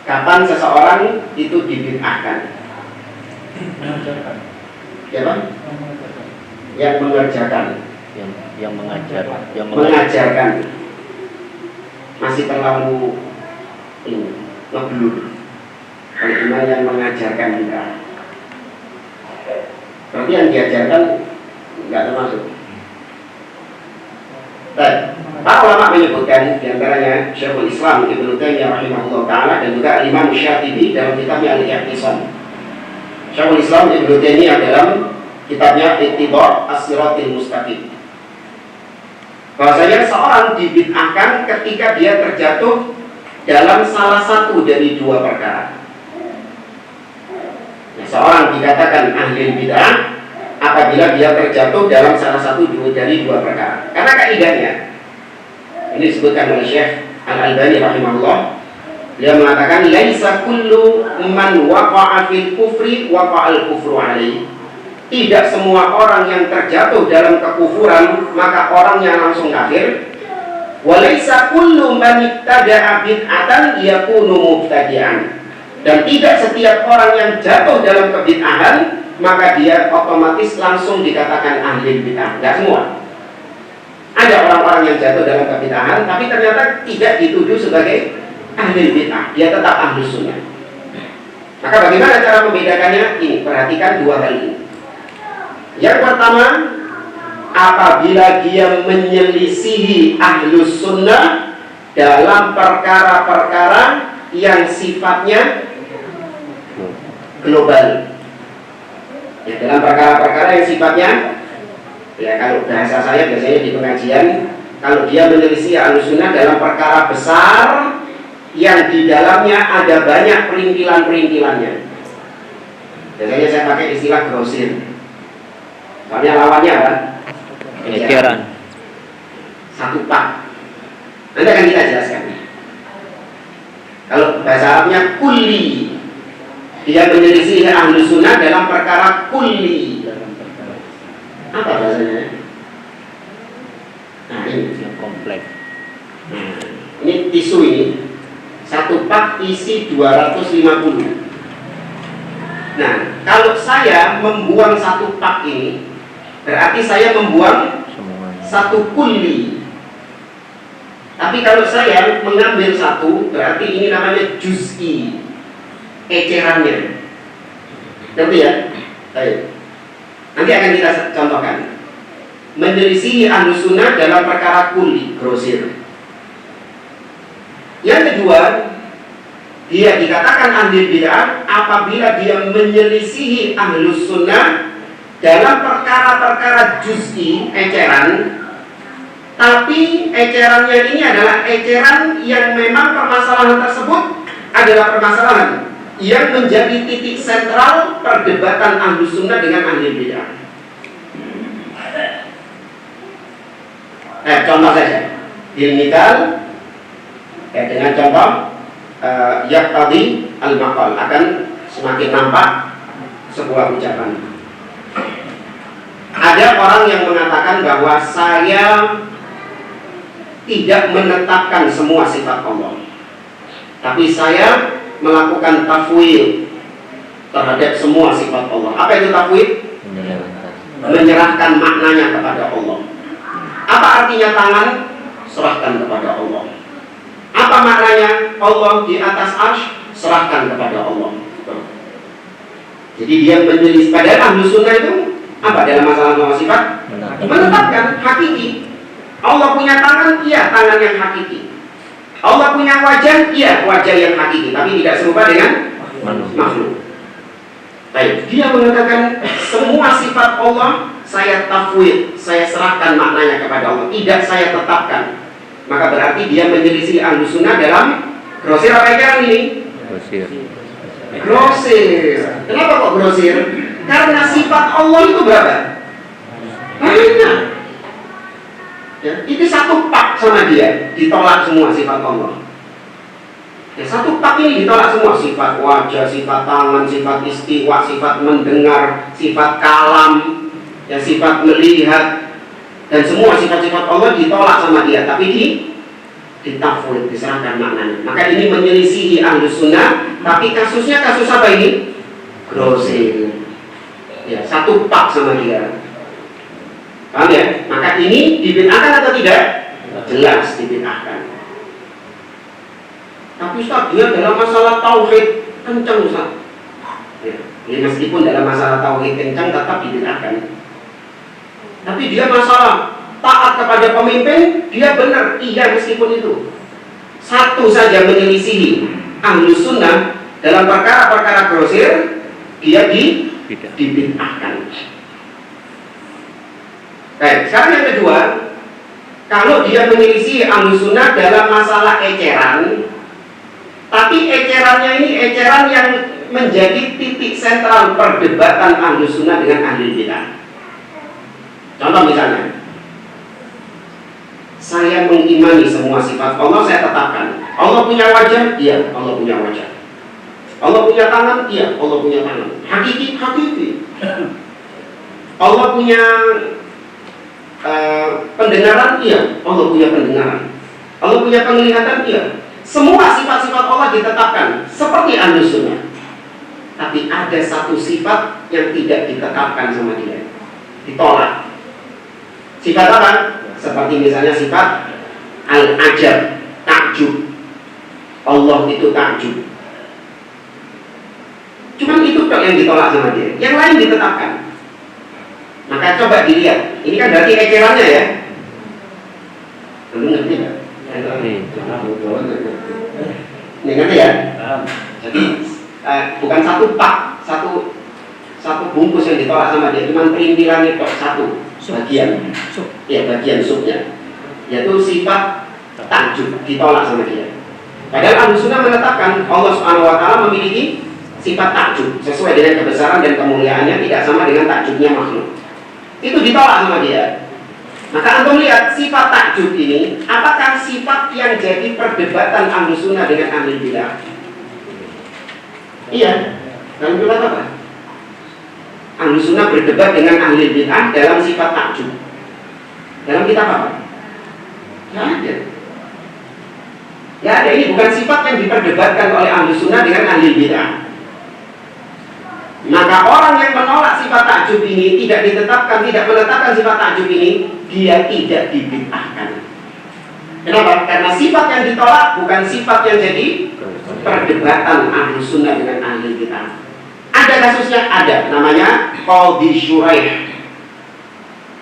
Kapan seseorang itu dibid'ahkan? Siapa? Yang mengerjakan. yang Mengajarkan. Masih terlalu ini ngeblur. Kalau cuma yang mengajarkan kita. Berarti yang diajarkan nggak termasuk. Baik. Para ulama menyebutkan diantaranya Syekhul Islam Ibnu Taimiyah rahimahullah taala dan juga Imam Syatibi dalam kitabnya Al-I'tisam. Syekhul Islam Ibnu Taimiyah dalam kitabnya Ittibā' As-Siratil Mustaqim. Bahwasanya seorang dibid'ahkan ketika dia terjatuh dalam salah satu dari dua perkara. Nah, seorang dikatakan ahli bid'ah apabila dia terjatuh dalam salah satu dari dua perkara. Karena kaidahnya ini disebutkan oleh Syekh Al-Albani rahimahullah. Dia mengatakan laisa kullu man waqa'a fil kufri waqa'al kufru alaihi. Tidak semua orang yang terjatuh dalam kekufuran maka orangnya langsung kafir. Wa laisa kullu man ibtada'a bid'atan yakunu mubtadi'an. Dan tidak setiap orang yang jatuh dalam kebid'ahan maka dia otomatis langsung dikatakan ahli bid'ah. Enggak semua. Ada orang-orang yang jatuh dalam kebid'ahan tapi ternyata tidak dituduh sebagai ahli bid'ah, dia tetap ahli sunnah. Maka bagaimana cara membedakannya? Ini, perhatikan dua hal ini. Yang pertama, apabila dia menyelisihi ahli sunnah dalam perkara-perkara yang sifatnya global. Ya, dalam perkara-perkara yang sifatnya, ya kalau bahasa saya biasanya di pengajian, kalau dia menyelisih ahlussunnah dalam perkara besar yang di dalamnya ada banyak perintilan-perintilannya. Biasanya saya pakai istilah grosir. Soalnya lawannya apa? Eceran. Satu pak. Nanti akan kita jelaskan. Kalau bahasa Arabnya kulli, dia menyelisih ahlussunnah dalam perkara kulli. Apa bahasanya? Nah ini Yang kompleks. Ini tisu ini satu pak isi 250. Nah kalau saya membuang satu pak ini berarti saya membuang satu kulli. Tapi kalau saya mengambil satu berarti ini namanya juz'i, ecerannya. Ngerti ya? Baik. Nanti akan kita contohkan. Menyelisihi ahlussunnah dalam perkara kulli, grosir. Yang kedua, dia dikatakan ahli bid'ah apabila dia menyelisihi ahlussunnah dalam perkara-perkara juz'i, eceran. Tapi ecerannya ini adalah eceran yang memang permasalahan tersebut adalah permasalahan yang menjadi titik sentral perdebatan ahlussunnah dengan ahli bid'ah. Contoh saja, ilmikal dengan contoh yaqtadi al-maqal akan semakin nampak sebuah ucapan. Ada orang yang mengatakan bahwa saya tidak menetapkan semua sifat Allah, tapi saya melakukan tafwid terhadap semua sifat Allah. Apa itu tafwid? Menyerahkan maknanya kepada Allah. Apa artinya tangan? Serahkan kepada Allah. Apa maknanya? Allah di atas arsy, serahkan kepada Allah. Jadi dia menyelisih. Padahal ahlussunnah itu apa dalam masalah sifat? Menetapkan hakiki. Allah punya tangan, iya tangan yang hakiki. Allah punya wajah, iya wajah yang hakiki, tapi tidak serupa dengan makhluk. Baik, dia mengatakan semua sifat Allah saya tafwid, saya serahkan maknanya kepada Allah, tidak saya tetapkan. Maka berarti dia menyelisih ahlussunnah dalam grosir apa yang ini? Grosir. Kenapa kok grosir? Karena sifat Allah itu berapa? Banyak. Ya, itu satu pak sama dia, ditolak semua sifat Allah. Ya, satu pak ini ditolak semua, sifat wajah, sifat tangan, sifat istiwa, sifat mendengar, sifat kalam, ya, sifat melihat, dan semua sifat-sifat Allah ditolak sama dia, tapi ditafwid, diserahkan maknanya. Maka ini menyelisihi ahlussunnah, tapi kasusnya kasus apa ini? Grosir. Ya, satu pak sama dia. Paham ya? Maka ini dibid'ahkan atau tidak? Jelas dibid'ahkan. Tapi Ustaz, dia dalam masalah tauhid kencang Ustaz. Ya, meskipun dalam masalah tauhid kencang tetap dibid'ahkan. Tapi dia masalah taat kepada pemimpin, dia benar, iya meskipun itu. Satu saja menyelisihi Ahlus Sunnah dalam perkara-perkara grosir, dia dibid'ahkan. Baik, sekarang yang kedua, kalau dia menyelisih Ahlus Sunnah dalam masalah eceran, tapi ecerannya ini eceran yang menjadi titik sentral perdebatan Ahlus Sunnah dengan ahli bidah. Contoh misalnya, saya mengimani semua sifat Allah, saya tetapkan. Allah punya wajah, iya, Allah punya wajah. Allah punya tangan, iya, Allah punya tangan. Hakiki, hakiki. Allah punya pendengaran, iya, Allah punya pendengaran. Allah punya penglihatan, iya. Semua sifat-sifat Allah ditetapkan seperti Ahlus Sunnah. Tapi ada satu sifat yang tidak ditetapkan sama dia, ditolak. Sifat apa? Seperti misalnya sifat al-ajab, takjub. Allah itu takjub. Cuman itu yang ditolak sama dia. Yang lain ditetapkan. Maka coba dilihat. Ini kan berarti ecerannya ya. Belum ngerti nggak? Ini ngerti ya? Jadi bukan satu pak, satu bungkus yang ditolak sama dia, cuma perintilan itu satu bagian, ya bagian subnya, yaitu sifat takjub ditolak sama dia. Padahal Ahlus Sunnah menetapkan Allah Subhanahu Wa Taala memiliki sifat takjub sesuai dengan kebesaran dan kemuliaannya, tidak sama dengan takjubnya makhluk. Itu ditolak sama dia. Maka antum lihat sifat takjub ini, apakah sifat yang jadi perdebatan Ahlus Sunnah dengan ahli bidah? Iya, dalam kitab apa? Ahlus Sunnah berdebat dengan ahli bid'ah dalam sifat takjub. Dalam kitab apa? Tidak ada. Ya ada, ini bukan sifat yang diperdebatkan oleh Ahlus Sunnah dengan ahli bid'ah. Maka orang yang menolak sifat takjub ini, tidak ditetapkan, tidak menetapkan sifat takjub ini, dia tidak dibid'ahkan. Kenapa? Karena sifat yang ditolak bukan sifat yang jadi perdebatan Ahlus Sunnah dengan ahli bid'ah. Ada kasusnya, ada, namanya Qadhi Shuraih.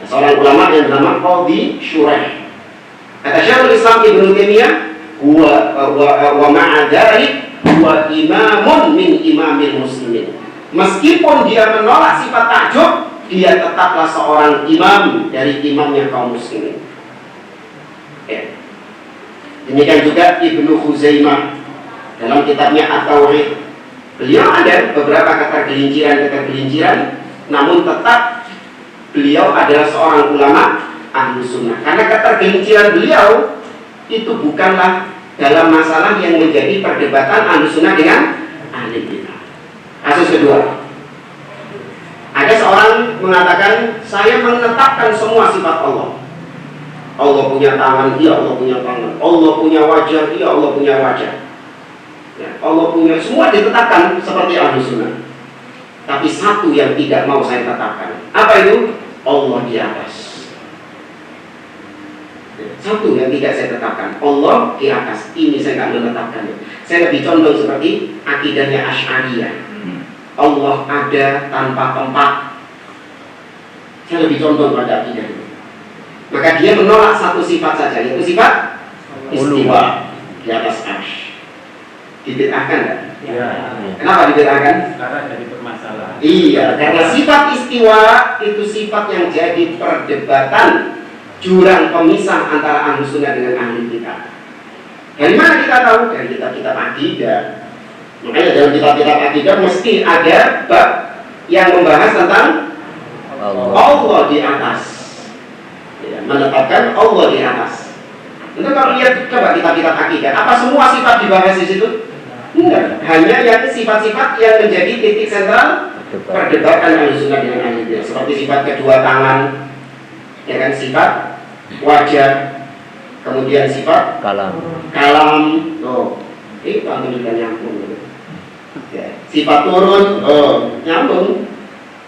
Seorang ulama yang bernama Qadhi Shuraih. Kata Syekhul Islam Ibnu Taimiyah, wa ma'a dzalik huwa imamun min imamil muslimin. Meskipun dia menolak sifat takjub, dia tetaplah seorang imam dari imamnya kaum muslimin. Ya. Demikian juga Ibnu Khuzaimah dalam kitabnya At-Tauhid. Beliau ada beberapa ketergelinciran, namun tetap beliau adalah seorang ulama Ahlus Sunnah. Karena ketergelinciran beliau itu bukanlah dalam masalah yang menjadi perdebatan Ahlus Sunnah dengan ahli bidah. Kasus kedua, ada seorang mengatakan, saya menetapkan semua sifat Allah. Allah punya tangan, iya Allah punya tangan. Allah punya wajah, iya Allah punya wajah. Ya, Allah punya, semua ditetapkan seperti Ahlus Sunnah. Tapi satu yang tidak mau saya tetapkan. Apa itu? Allah di atas. Satu yang tidak saya tetapkan, Allah di atas. Ini saya nggak menetapkannya. Saya lebih condong seperti akidahnya Asy'ariyah. Allah ada tanpa tempat. Saya lebih condong pada akidah itu. Maka dia menolak satu sifat saja, yaitu sifat istiwa di atas arsy. Dibid'ahkan kan? Ya. Kenapa dibid'ahkan? Karena jadi permasalahan. Iya, karena sifat istiwa itu sifat yang jadi perdebatan, jurang pemisah antara Ahlus Sunnah dengan ahli bidah. Dari mana kita tahu? Dari kitab-kitab akidah. Makanya dalam kitab-kitab akidah mesti ada bab yang membahas tentang Allah di atas. Ya, menetapkan Allah di atas. Itu kalau lihat coba kitab-kitab akidah, apa semua sifat dibahas di situ? Enggak, hanya yang sifat-sifat yang menjadi titik sentral perdebatan Ahlus Sunnah dengan ahli bidah. Seperti sifat kedua tangan, ya kan, sifat wajah, kemudian sifat kalam. Oh, itu antum juga nyambung. Ya. Sifat turun, nyambung.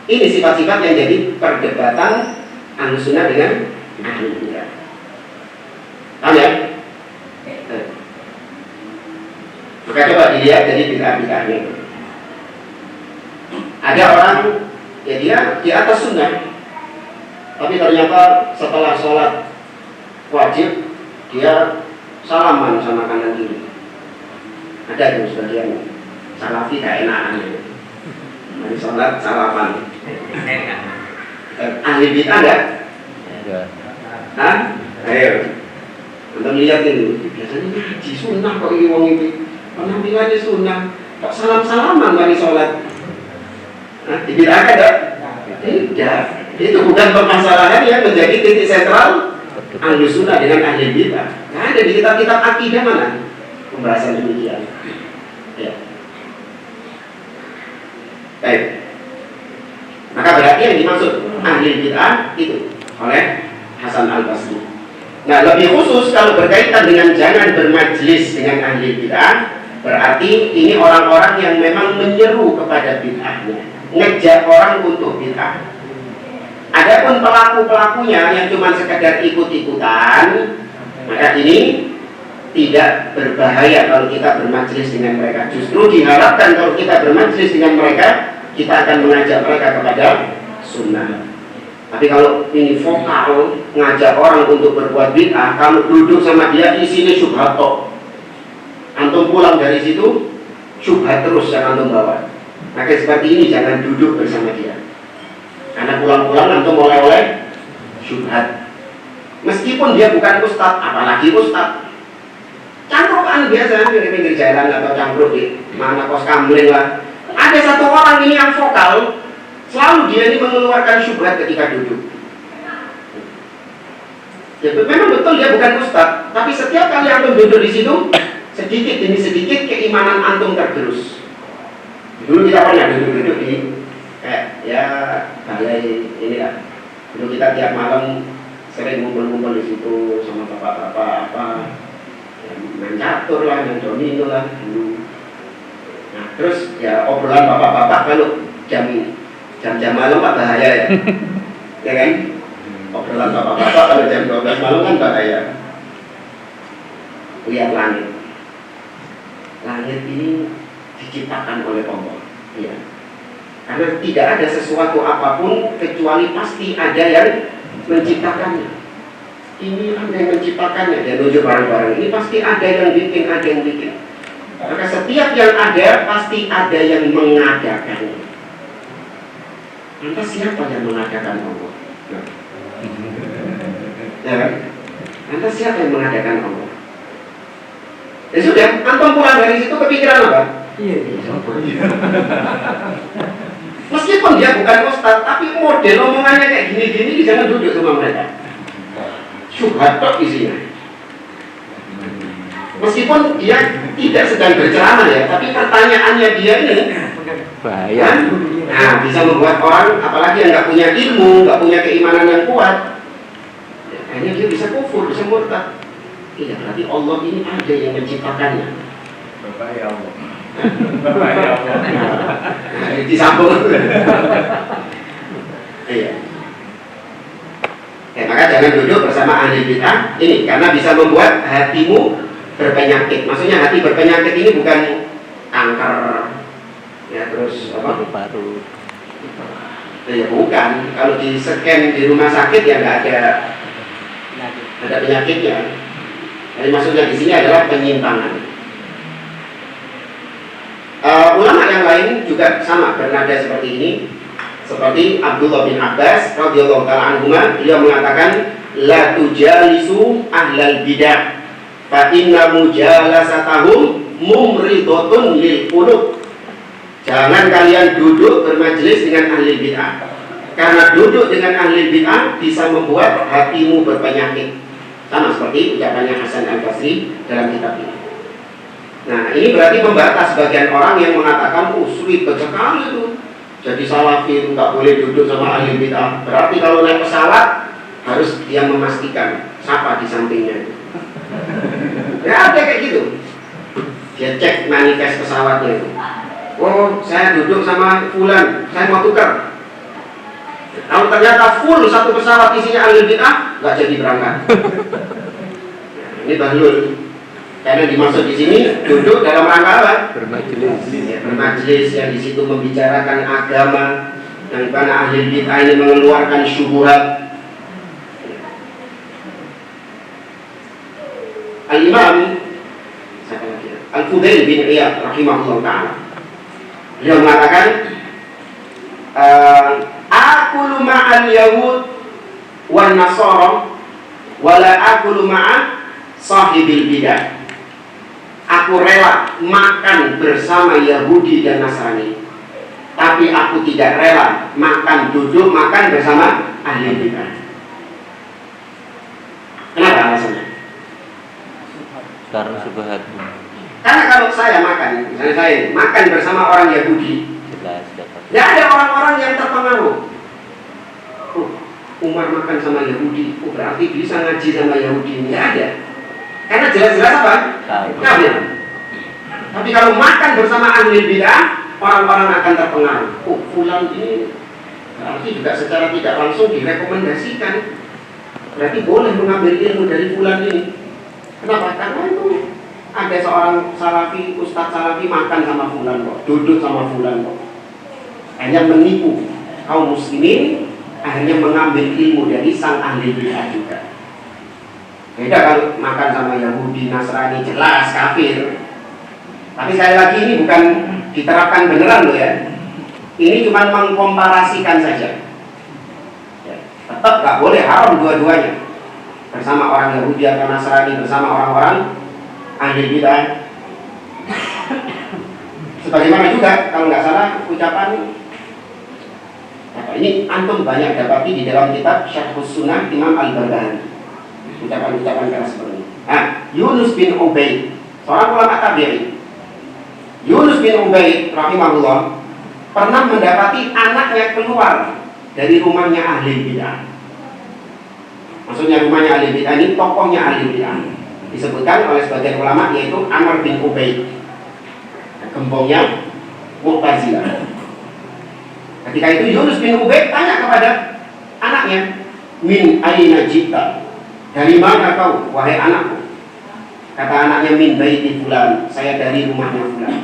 Ini sifat-sifat yang jadi perdebatan Ahlussunnah dengan Ahlul Bidah. Paham ya? Maka coba dilihat dari bid'ah-bid'ahnya. Ada orang ya dia di atas sunnah, tapi ternyata setelah sholat wajib dia salaman sama kanan kiri. Ada tuh sebagian salafi gak enakan. Mari sholat salaman. Ahli bid'ah enggak? Hah? Ayo. Anda lihat ini, biasanya ngaji sunnah kok ini wong ini. Penampilannya sunnah, kok salam-salaman mari sholat. Nah, dibid'ahkan enggak? Tidak. Itu bukan permasalahan yang menjadi titik sentral Ahlussunnah dengan ahli bid'ah. Nah, ada di kitab-kitab akidah mana pembahasan demikian. Ya. Baik. Maka berarti yang dimaksud ahli bid'ah itu oleh Hasan Al-Basri. Nah, lebih khusus kalau berkaitan dengan jangan bermajlis dengan ahli bid'ah, berarti ini orang-orang yang memang menyeru kepada bid'ahnya, ngejak orang untuk bid'ah. Adapun pelaku-pelakunya yang cuma sekedar ikut-ikutan, maka ini tidak berbahaya kalau kita bermajlis dengan mereka. Justru diharapkan kalau kita bermajlis dengan mereka, kita akan mengajak mereka kepada sunnah. Tapi kalau ini vokal ngajak orang untuk berbuat bid'ah, kamu duduk sama dia isinya syubhat tok. Antum pulang dari situ syubhat terus yang antum bawa. Maka seperti ini jangan duduk bersama dia. Karena pulang-pulang antum oleh-oleh syubhat. Meskipun dia bukan ustadz, apalagi ustadz. Cangkrukan biasa di pinggir jalan atau cangkruk di mana pos kamling lah. Ada satu orang ini yang vokal, selalu dia ini mengeluarkan syubhat ketika duduk. Ya, memang betul dia bukan ustadz, tapi setiap kali antum duduk di situ, sedikit demi sedikit keimanan antum tergerus. Dulu kita pernah duduk-duduk di ya balai ini lah. Dulu kita tiap malam sering ngumpul-ngumpul di situ sama bapak-bapak apa. Main catur lah, main domino lah dulu. Nah, terus ya obrolan bapak-bapak kalau jam malam pak bahaya ya, ya kan? Obrolan bapak-bapak kalau jam 12 malam kan bahaya. Lihat langit. Langit ini diciptakan oleh Allah, ya. Karena tidak ada sesuatu apapun kecuali pasti ada yang menciptakannya. Ini ada yang menciptakannya dan nunjuk barang-barang ini pasti ada yang bikin, ada yang bikin. Maka setiap yang ada pasti ada yang mengadakannya. Lantas siapa yang mengadakan Allah? Nah. Ya kan? Lantas siapa yang mengadakan Allah? Ya sudah, antum pulang dari situ kepikiran apa? Iya. Meskipun dia bukan ustadz, tapi model omongannya kayak gini-gini, jangan duduk sama mereka. Syubhat tok isinya. Meskipun dia tidak sedang berceramah ya, tapi pertanyaannya dia ini bahaya. Nah, bisa membuat orang, apalagi yang nggak punya ilmu, nggak punya keimanan yang kuat, ya, akhirnya dia bisa kufur, bisa murtad. Iya, berarti Allah ini ada yang menciptakannya. Bahaya Allah. Bahaya Allah. Disambung. Iya. Maka jangan duduk bersama ahli bid'ah ini karena bisa membuat hatimu berpenyakit. Maksudnya hati berpenyakit ini bukan kanker, ya terus apa? Paru. Ya bukan. Kalau di scan di rumah sakit ya nggak ada penyakitnya. Jadi maksudnya di sini adalah penyimpangan. Ulama yang lain juga sama bernada seperti ini. Seperti Abdullah bin Abbas radhiyallahu taala anhuma, dia mengatakan la tujalisu ahlal bidah fa inna mujalasatahum mumridatun lil qulub. Jangan kalian duduk bermajelis dengan ahli bid'ah. Karena duduk dengan ahli bid'ah bisa membuat hatimu berpenyakit. Sama seperti ucapannya Hasan Al-Basri dalam kitab ini. Nah, ini berarti membantah sebagian orang yang mengatakan sulit sekali itu. Jadi salafi itu nggak boleh duduk sama ahli bid'ah. Berarti kalau naik pesawat harus dia memastikan siapa di sampingnya itu. Ya ada kayak gitu. Dia cek manifest pesawatnya itu. Oh, saya duduk sama fulan, saya mau tukar. Kalau ternyata full satu pesawat isinya ahli bid'ah, nggak jadi berangkat. Ini bahlul. Karena dimaksud di sini duduk dalam rangka apa? Bermajelis. Ya, bermajelis yang di situ membicarakan agama, yang mana ahli bid'ah ini mengeluarkan syubhat. Al-Imam Al-Fudail bin Iyad rahimahullah ta'ala, beliau mengatakan, akulu ma'al yahud wan nasara wala akulu ma'a sahibil bidah. Aku rela makan bersama Yahudi dan Nasrani, tapi aku tidak rela duduk makan bersama ahli bidah. Kenapa alasannya? Karena subhat. Karena kalau saya makan, misalnya saya makan bersama orang Yahudi, Jelas dapat. tidak ada orang-orang yang terpengaruh. Oh, Umar makan sama Yahudi, oh berarti bisa ngaji sama Yahudi. Tidak ada. Karena jelas-jelas apa? Kafir. Tapi kalau makan bersama ahli bid'ah, orang-orang akan terpengaruh. Oh, fulan ini berarti juga secara tidak langsung direkomendasikan. Berarti boleh mengambil ilmu dari fulan ini. Kenapa? Karena itu ada seorang salafi, ustadz salafi makan sama fulan kok, duduk sama fulan kok. Hanya menipu kaum muslimin, akhirnya mengambil ilmu dari sang ahli bid'ah juga. Beda kalau makan sama Yahudi, Nasrani, jelas kafir. Tapi sekali lagi ini bukan diterapkan beneran loh ya. Ini cuma mengkomparasikan saja. Ya, tetap gak boleh, haram dua-duanya. Bersama orang Yahudi atau Nasrani, bersama orang-orang ahli bid'ah. Sebagaimana juga kalau nggak salah ucapan ini antum banyak dapati di dalam kitab Syarhus Sunnah Imam Al-Barbahari. Ucapan-ucapan keras seperti ini. Nah, Yunus bin Ubaid, seorang ulama tabi'in. Yunus bin Ubaid rahimahullah pernah mendapati anaknya keluar dari rumahnya ahli bid'ah. Maksudnya rumahnya ahli bid'ah ini tokohnya ahli bid'ah. Disebutkan oleh sebagian ulama yaitu Amr bin Ubaid, gembongnya Mu'tazilah. Ketika itu Yunus bin Ubaid tanya kepada anaknya, min aina jita, dari mana kau wahai anakku? Kata anaknya, min baiti fulan, saya dari rumahnya fulan.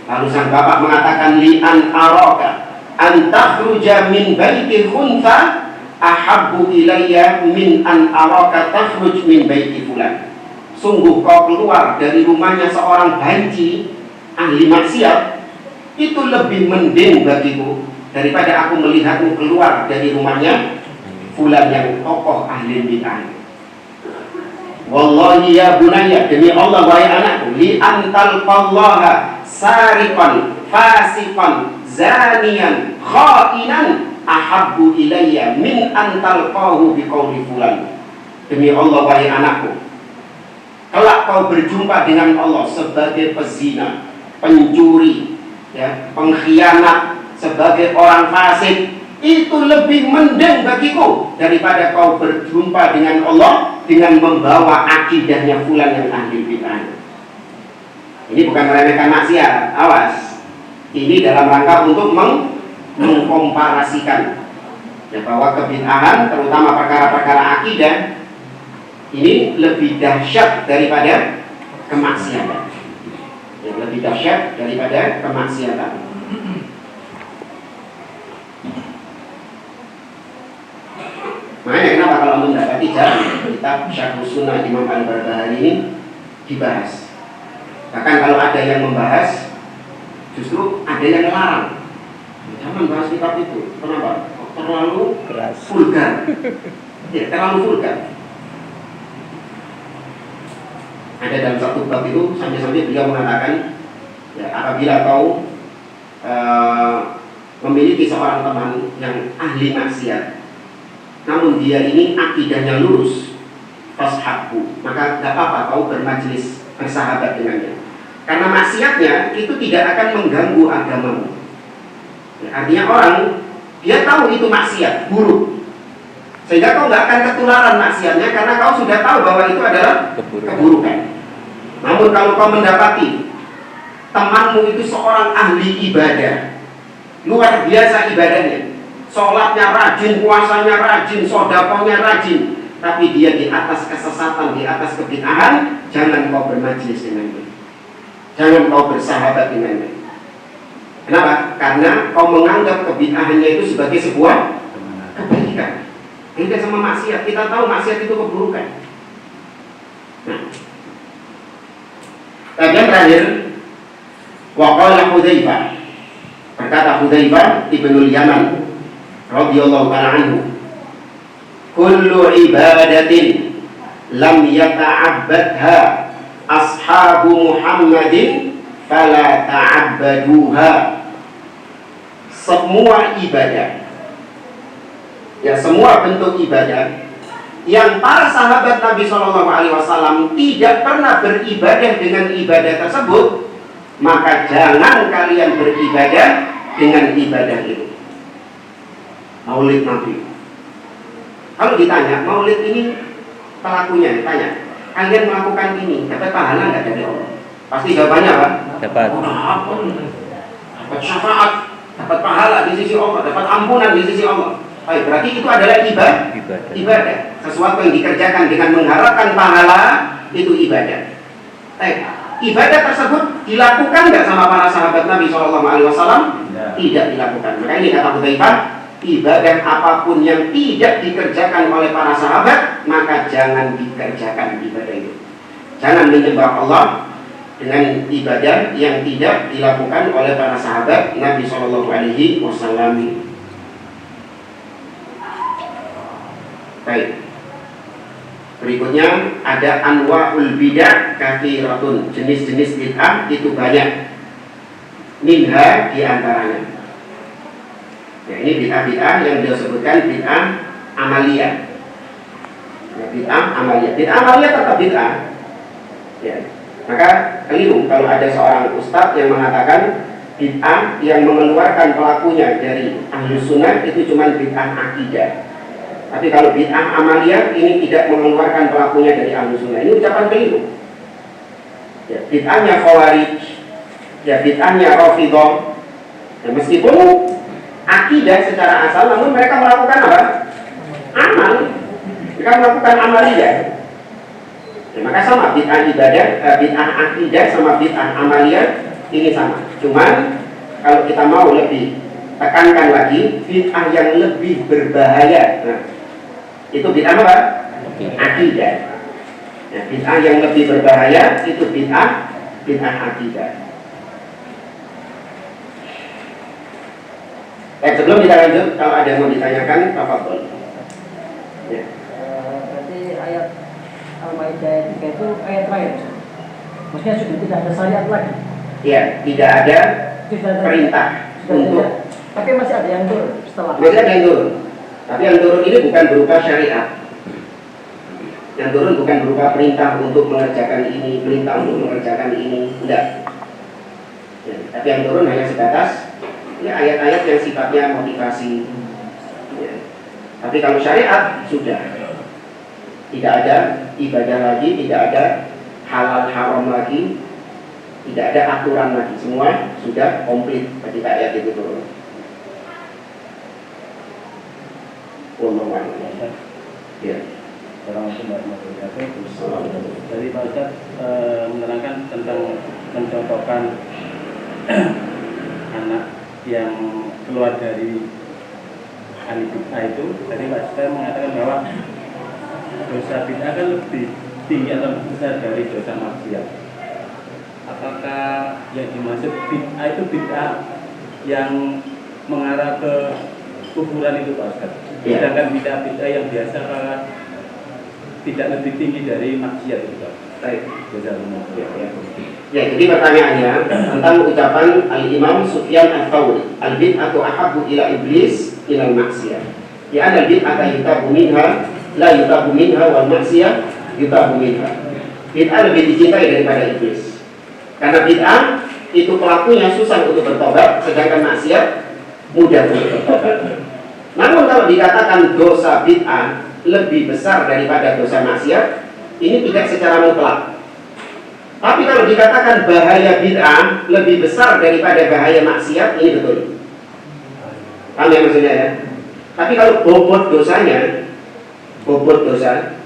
Lalu sang bapak mengatakan, li an araka an takhruja min baiti khuntha ahabbu ilayya min an araka takhruj min baiti fulan. Sungguh kau keluar dari rumahnya seorang banci ahli maksiat, itu lebih mending bagiku daripada aku melihatmu keluar dari rumahnya fulan yang tokoh ahli bid'ah. Wallahi ya bunayya, demi Allah wahai anakku, li antal qallaha sariqan fasiqan zaniyan khainan ahabbu ilayya min antal qahu biqauli fulan. Demi Allah wahai anakku, kelak kau berjumpa dengan Allah sebagai pezina, pencuri, ya, pengkhianat, sebagai orang fasik, itu lebih mending bagiku daripada kau berjumpa dengan Allah dengan membawa akidahnya fulan yang ahli bid'ah. Ini bukan meremehkan maksiat, awas. Ini dalam rangka untuk mengkomparasikan ya, bahwa kebid'ahan, terutama perkara-perkara akidah, ini lebih dahsyat daripada kemaksiatan. Yang lebih dahsyat daripada kemaksiatan. Makanya kenapa kalau mendapati jarang kitab Syarhus Sunnah Imam Al-Barbahari ini dibahas. Bahkan kalau ada yang membahas, justru ada yang melarang. Jangan bahas kitab itu. Kenapa? Terlalu Keras. vulgar. Ya, terlalu vulgar. Ada dalam satu bab itu sampai-sampai beliau mengatakan, ya, apabila kau memiliki seorang teman yang ahli maksiat, namun dia ini akidahnya lurus, fashabhu, maka tidak apa-apa kau bermajlis bersahabat dengannya, karena maksiatnya itu tidak akan mengganggu agamamu. Ya, artinya orang dia tahu itu maksiat buruk, sehingga kau nggak akan ketularan maksiatnya karena kau sudah tahu bahwa itu adalah keburukan. Namun kalau kau mendapati temanmu itu seorang ahli ibadah, luar biasa ibadahnya, sholatnya rajin, puasanya rajin, sodakohnya rajin, tapi dia di atas kesesatan, di atas kebid'ahan, jangan kau bermajlis dengannya, jangan kau bersahabat dengannya. Kenapa? Karena kau menganggap kebid'ahannya itu sebagai sebuah kebaikan. Beda sama maksiat. Kita tahu maksiat itu keburukan. Nah, bagian terakhir, waqala Hudzaifah, berkata Hudzaifah ibnul Yaman radhiyallahu ta'ala anhu, kullu ibadatin lam yata'abbadha ashabu Muhammadin fala ta'abbaduha. Semua ibadah, ya semua bentuk ibadah yang para sahabat Nabi SAW tidak pernah beribadah dengan ibadah tersebut, maka jangan kalian beribadah dengan ibadah itu. Maulid Nabi, kalau ditanya maulid ini pelakunya, ditanya kalian melakukan ini dapat pahala nggak dari Allah? Pasti jawabannya apa? Dapat. Dapat syafaat, dapat pahala di sisi Allah, dapat ampunan di sisi Allah. Baik, berarti itu adalah ibadah. Sesuatu yang dikerjakan dengan mengharapkan pahala, itu ibadah. Ibadah tersebut dilakukan nggak sama para sahabat Nabi SAW? Tidak dilakukan. Maka ini kata Hudzaifah, ibadah apapun yang tidak dikerjakan oleh para sahabat, maka jangan dikerjakan ibadah itu. Jangan menyembah Allah dengan ibadah yang tidak dilakukan oleh para sahabat Nabi SAW. Baik. Berikutnya ada anwa'ul bid'ah katsiratun. Jenis-jenis bid'ah itu banyak. Minha diantaranya. Ya, ini bid'ah-bid'ah yang dia sebutkan bid'ah amaliyah. Ya, bid'ah amaliyah. Bid'ah amaliyah tetap bid'ah. Ya. Maka keliru kalau ada seorang ustadz yang mengatakan bid'ah yang mengeluarkan pelakunya dari ahlus sunnah itu cuma bid'ah akidah. Tapi kalau bid'ah amaliyah ini tidak mengeluarkan pelakunya dari ahlus sunnah. Ini ucapan keliru. Ya, bid'ahnya Khawarij, ya bid'ahnya Rafidhah. Ya, meskipun akidah secara asal, namun mereka melakukan apa? Amal. Mereka melakukan amaliyah. Ya, maka sama bid'ah ibadah, bid'ah akidah sama bid'ah amaliyah ini sama. Cuman kalau kita mau lebih tekankan lagi, bid'ah yang lebih berbahaya. Nah, itu bid'ah apa? Akidah. Ya, bid'ah yang lebih berbahaya itu bid'ah akidah. Baik, sebelum kita lanjut, kalau ada yang mau ditanyakan, tafadhol. Ya. Berarti ayat Al-Maidah 3 itu ayat terakhir. Maksudnya sudah tidak ada syariat lagi. Ya, tidak ada perintah untuk. Tapi masih ada yang turun setelah. Masih ada yang turun. Tapi yang turun ini bukan berupa syariat. Yang turun bukan berupa perintah untuk mengerjakan ini, perintah untuk mengerjakan ini, tidak. Ya, tapi yang turun hanya sebatas ya ayat-ayat yang sifatnya motivasi. Ya. Tapi kalau syariat sudah tidak ada ibadah lagi, tidak ada halal haram lagi, tidak ada aturan lagi, semua sudah komplit ketika ayat itu turun. Ya. Dari Pak Ustaz menerangkan tentang mencontohkan anak yang keluar dari ahli bid'ah itu. Tadi Pak Ustaz mengatakan bahwa dosa bid'ah kan lebih tinggi atau lebih besar dari dosa maksiat. Apakah yang dimaksud bid'ah itu bid'ah yang mengarah ke kufuran itu Pak Ustaz? Sedangkan bid'ah-bid'ah yang biasa tidak lebih tinggi dari maksiat itu Pak. Baik. Ya, jadi pertanyaannya tentang ucapan Al-Imam Sufyan Ats-Tsauri, al-bid'atu ahabbu ila iblis ila al-maksiyah. Ya, al-bid'atu yutabu minha la yutabu minha wal maksiyah yutabu minha. Bid'ah lebih dicintai daripada iblis. Karena bid'ah itu pelakunya susah untuk bertobat, sedangkan maksiat mudah untuk bertobat. Namun kalau dikatakan dosa bid'ah lebih besar daripada dosa maksiat, ini tidak secara mutlak. Tapi kalau dikatakan bahaya bid'ah lebih besar daripada bahaya maksiat, ini betul. Paham ya maksudnya ya? Tapi kalau bobot dosanya, bobot dosa,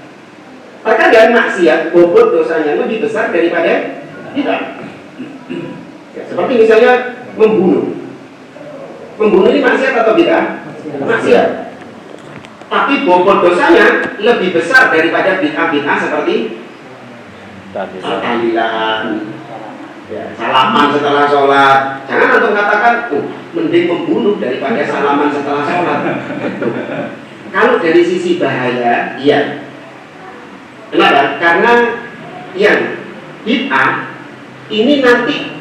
terkadang maksiat bobot dosanya lebih besar daripada bid'ah. Ya, seperti misalnya membunuh. Membunuh ini maksiat atau bid'ah? Maksiat. Tapi bobot dosanya lebih besar daripada bid'ah-bid'ah seperti tahlilan, ya, salaman setelah sholat. Jangan antum katakan, mending membunuh daripada salaman setelah sholat. Kalau dari sisi bahaya, iya. Kenapa? Karena yang bid'ah ini nanti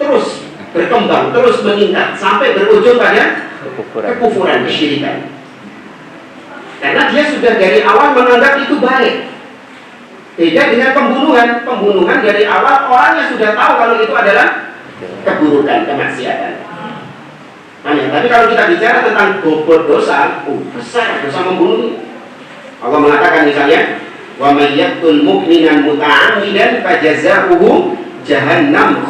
terus berkembang, terus meningkat sampai berujung pada kekufuran, kesyirikan. Karena dia sudah dari awal menganggap itu baik. Beda dengan pembunuhan. Pembunuhan dari awal orangnya sudah tahu kalau itu adalah keburukan, kemaksiatan. Tapi kalau kita bicara tentang bobot dosa, besar dosa membunuh. Allah mengatakan misalnya, wa may yaqtul mu'minan muta'ammidan fajaza'uhu jahannam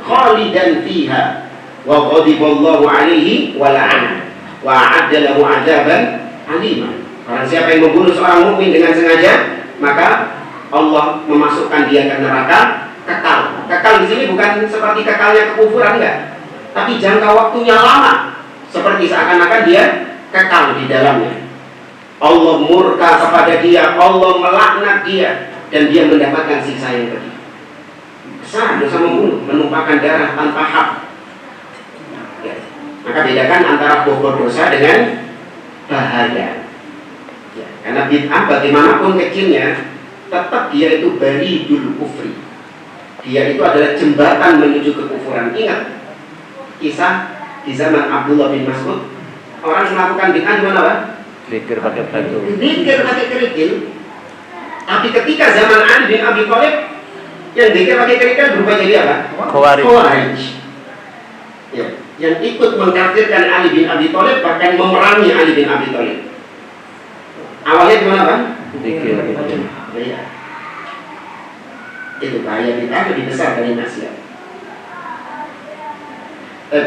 khalidan fiha wa ghadiballahu alaihi wa la'ana wa a'adda lahu 'adzaban 'alima. Barang siapa yang membunuh seorang mukmin dengan sengaja, maka Allah memasukkan dia ke neraka kekal. Kekal di sini bukan seperti kekalnya kekufuran, enggak, tapi jangka waktunya lama, seperti seakan-akan dia kekal di dalamnya. Allah murka kepada dia, Allah melaknat dia, dan dia mendapatkan siksa yang pedih. Besar dosa membunuh, menumpahkan darah tanpa hak. Ya. Maka bedakan antara bobot dosa dengan bahaya. Ya. Karena bid'ah bagaimanapun kecilnya, tetap dia itu baridul kufri. Dia itu adalah jembatan menuju kekufuran. Ingat kisah di zaman Abdullah bin Mas'ud, orang melakukan bid'ah di mana, Pak? Zikir pakai batu. Zikir pakai kerikil. Tapi ketika zaman Ali bin Abi Thalib, yang zikir pakai kerikil berubah jadi apa? Khawarij. Ya, yang ikut mengkafirkan Ali bin Abi Thalib, bahkan memerangi Ali bin Abi Thalib. Awalnya gimana, Pak? Zikir. Ya. Itu bahaya bid'ah lebih besar dari maksiat.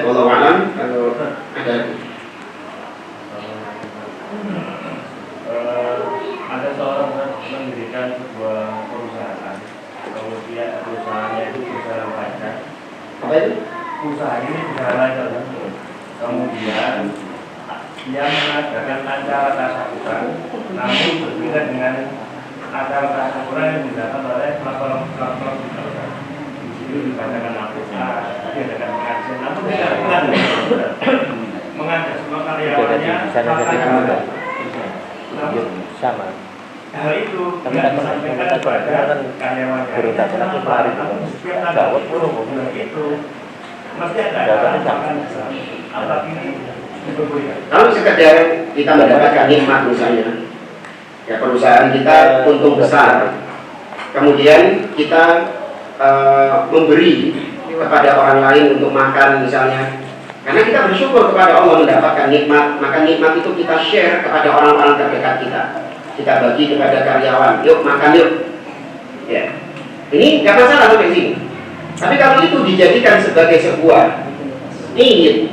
Wallahu a'lam. Kalau ada ada seorang mendirikan sebuah perusahaan, kemudian perusahaannya itu perusahaan pajak. apa itu? Usaha ini perusahaan legal. Kemudian dia mengadakan acara tasawuran, namun berbeda dengan acara tasawuran yang dilakukan oleh platform digital. Di situ dibacakan Al-Quran, diadakan pengajian, namun tidak mengajak semua karyawannya sama. Hal itu Tapi tidak tak disampaikan pernah kepada karyawannya. guru tak pernah kemarin Setiap ada bulan itu mesti ada alat ini diperbolehkan. Kalau sekedar kita mendapatkan nikmat misalnya, ya perusahaan kita untung besar, kemudian kita memberi kepada orang lain untuk makan misalnya, karena kita bersyukur kepada Allah mendapatkan nikmat, maka nikmat itu kita share kepada orang-orang terdekat kita. Kita bagi kepada karyawan, yuk makan yuk. Ya, ini nggak masalah sampai sini. Tapi kalau itu dijadikan sebagai sebuah Eid,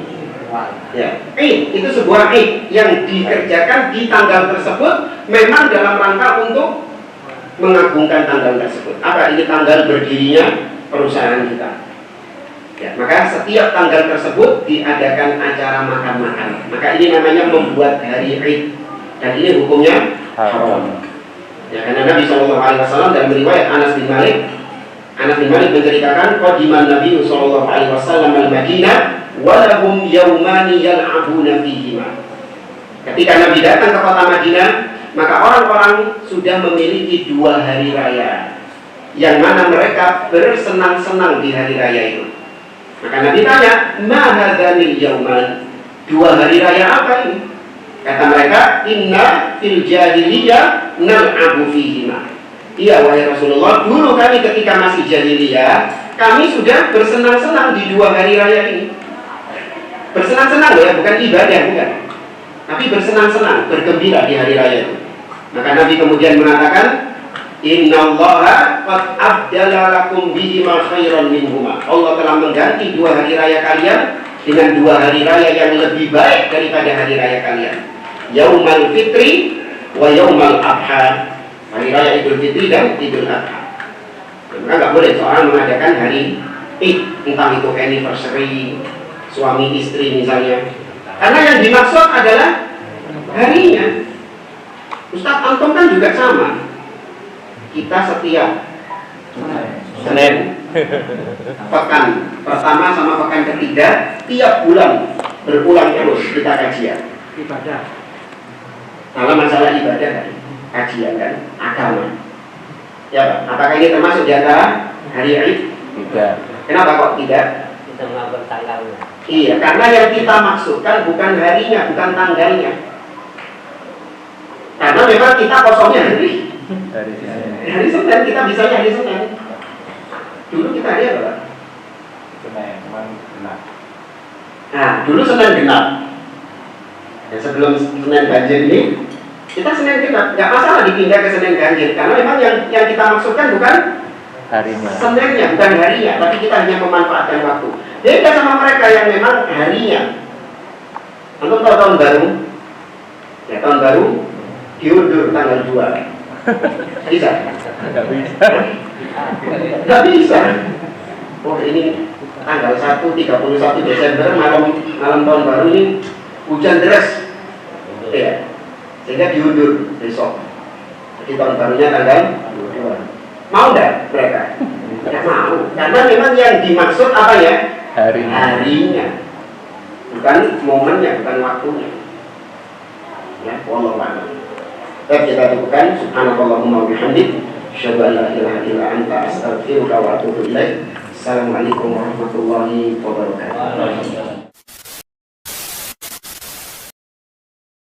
ya, Eid itu sebuah Eid yang dikerjakan di tanggal tersebut, memang dalam rangka untuk mengagungkan tanggal tersebut. Apa ini tanggal berdirinya perusahaan kita? Ya, maka setiap tanggal tersebut diadakan acara makan-makan. Maka ini namanya membuat hari Eid, dan ini hukumnya haram. Ya, karena Nabi SAW dalam riwayat Anas bin Malik menceritakan qadiman Nabi SAW al-Madinah wa lahum yawmani yal'abuna fihima. Ketika Nabi datang ke kota Madinah, maka orang-orang sudah memiliki 2 hari raya, yang mana mereka bersenang-senang di hari raya itu. Maka Nabi tanya, ma hadzanil yauman? 2 hari raya apa ini? Kata mereka, inna fil jahiliyah nal'abu fihima. Iya wahai Rasulullah, dulu kami ketika masih jahiliyah, kami sudah bersenang-senang di 2 hari raya ini. Bersenang-senang ya, bukan ibadah, bukan. Tapi bersenang-senang, bergembira di hari raya itu. Maka Nabi kemudian mengatakan, innallaha qad abdala lakum bihima khairan minhuma. Allah telah mengganti 2 hari raya kalian dengan 2 hari raya yang lebih baik daripada hari raya kalian. Yaumal Fitri wa Yaumal Adha. Hari raya Idul Fitri dan Idul Adha. Maka nggak boleh seorang mengadakan hari Id, entah itu anniversary suami istri misalnya. Karena yang dimaksud adalah harinya. Ustaz, antum kan juga sama. Kita setiap Senin, pekan pertama sama pekan ketiga, tiap bulan berulang terus kita kajian Ibadah. dalam masalah ibadah, kajian dan agama. Ya Pak, apakah ini termasuk di antara hari Id? Tidak. Kenapa kok tidak? Kita mengambil tanggalnya. Iya, karena yang kita maksudkan bukan harinya, bukan tanggalnya. Karena memang kita kosongnya hari Senin, kita bisanya hari Senin. Dulu kita hari apa, Pak? Nah, dulu Senin genap. Ya, sebelum Senin ganjil ini, kita Senin genap. Nggak masalah dipindah ke Senin ganjil, karena memang yang kita maksudkan bukan Harinya. Seninnya, bukan harinya, tapi kita hanya memanfaatkan waktu. Beda sama mereka yang memang harinya. Untuk tahun baru, ya tahun baru diundur tanggal 2. Bisa? Nggak bisa. Nggak bisa. Oh ini tanggal 31 Desember malam tahun baru ini hujan deras. Ya. Sehingga diundur besok. Jadi tahun barunya tanggal 2. Mau nggak mereka? Nggak mau. Karena memang yang dimaksud apa ya? Harinya. Bukan momennya, bukan waktunya. Ya, wallahu a'lam. Kita cukupkan. Subhanallahumma wa bihamdik, asyhadu an la ilaha illa anta, astaghfiruka wa atubu ilaik. Assalamualaikum warahmatullahi wabarakatuh.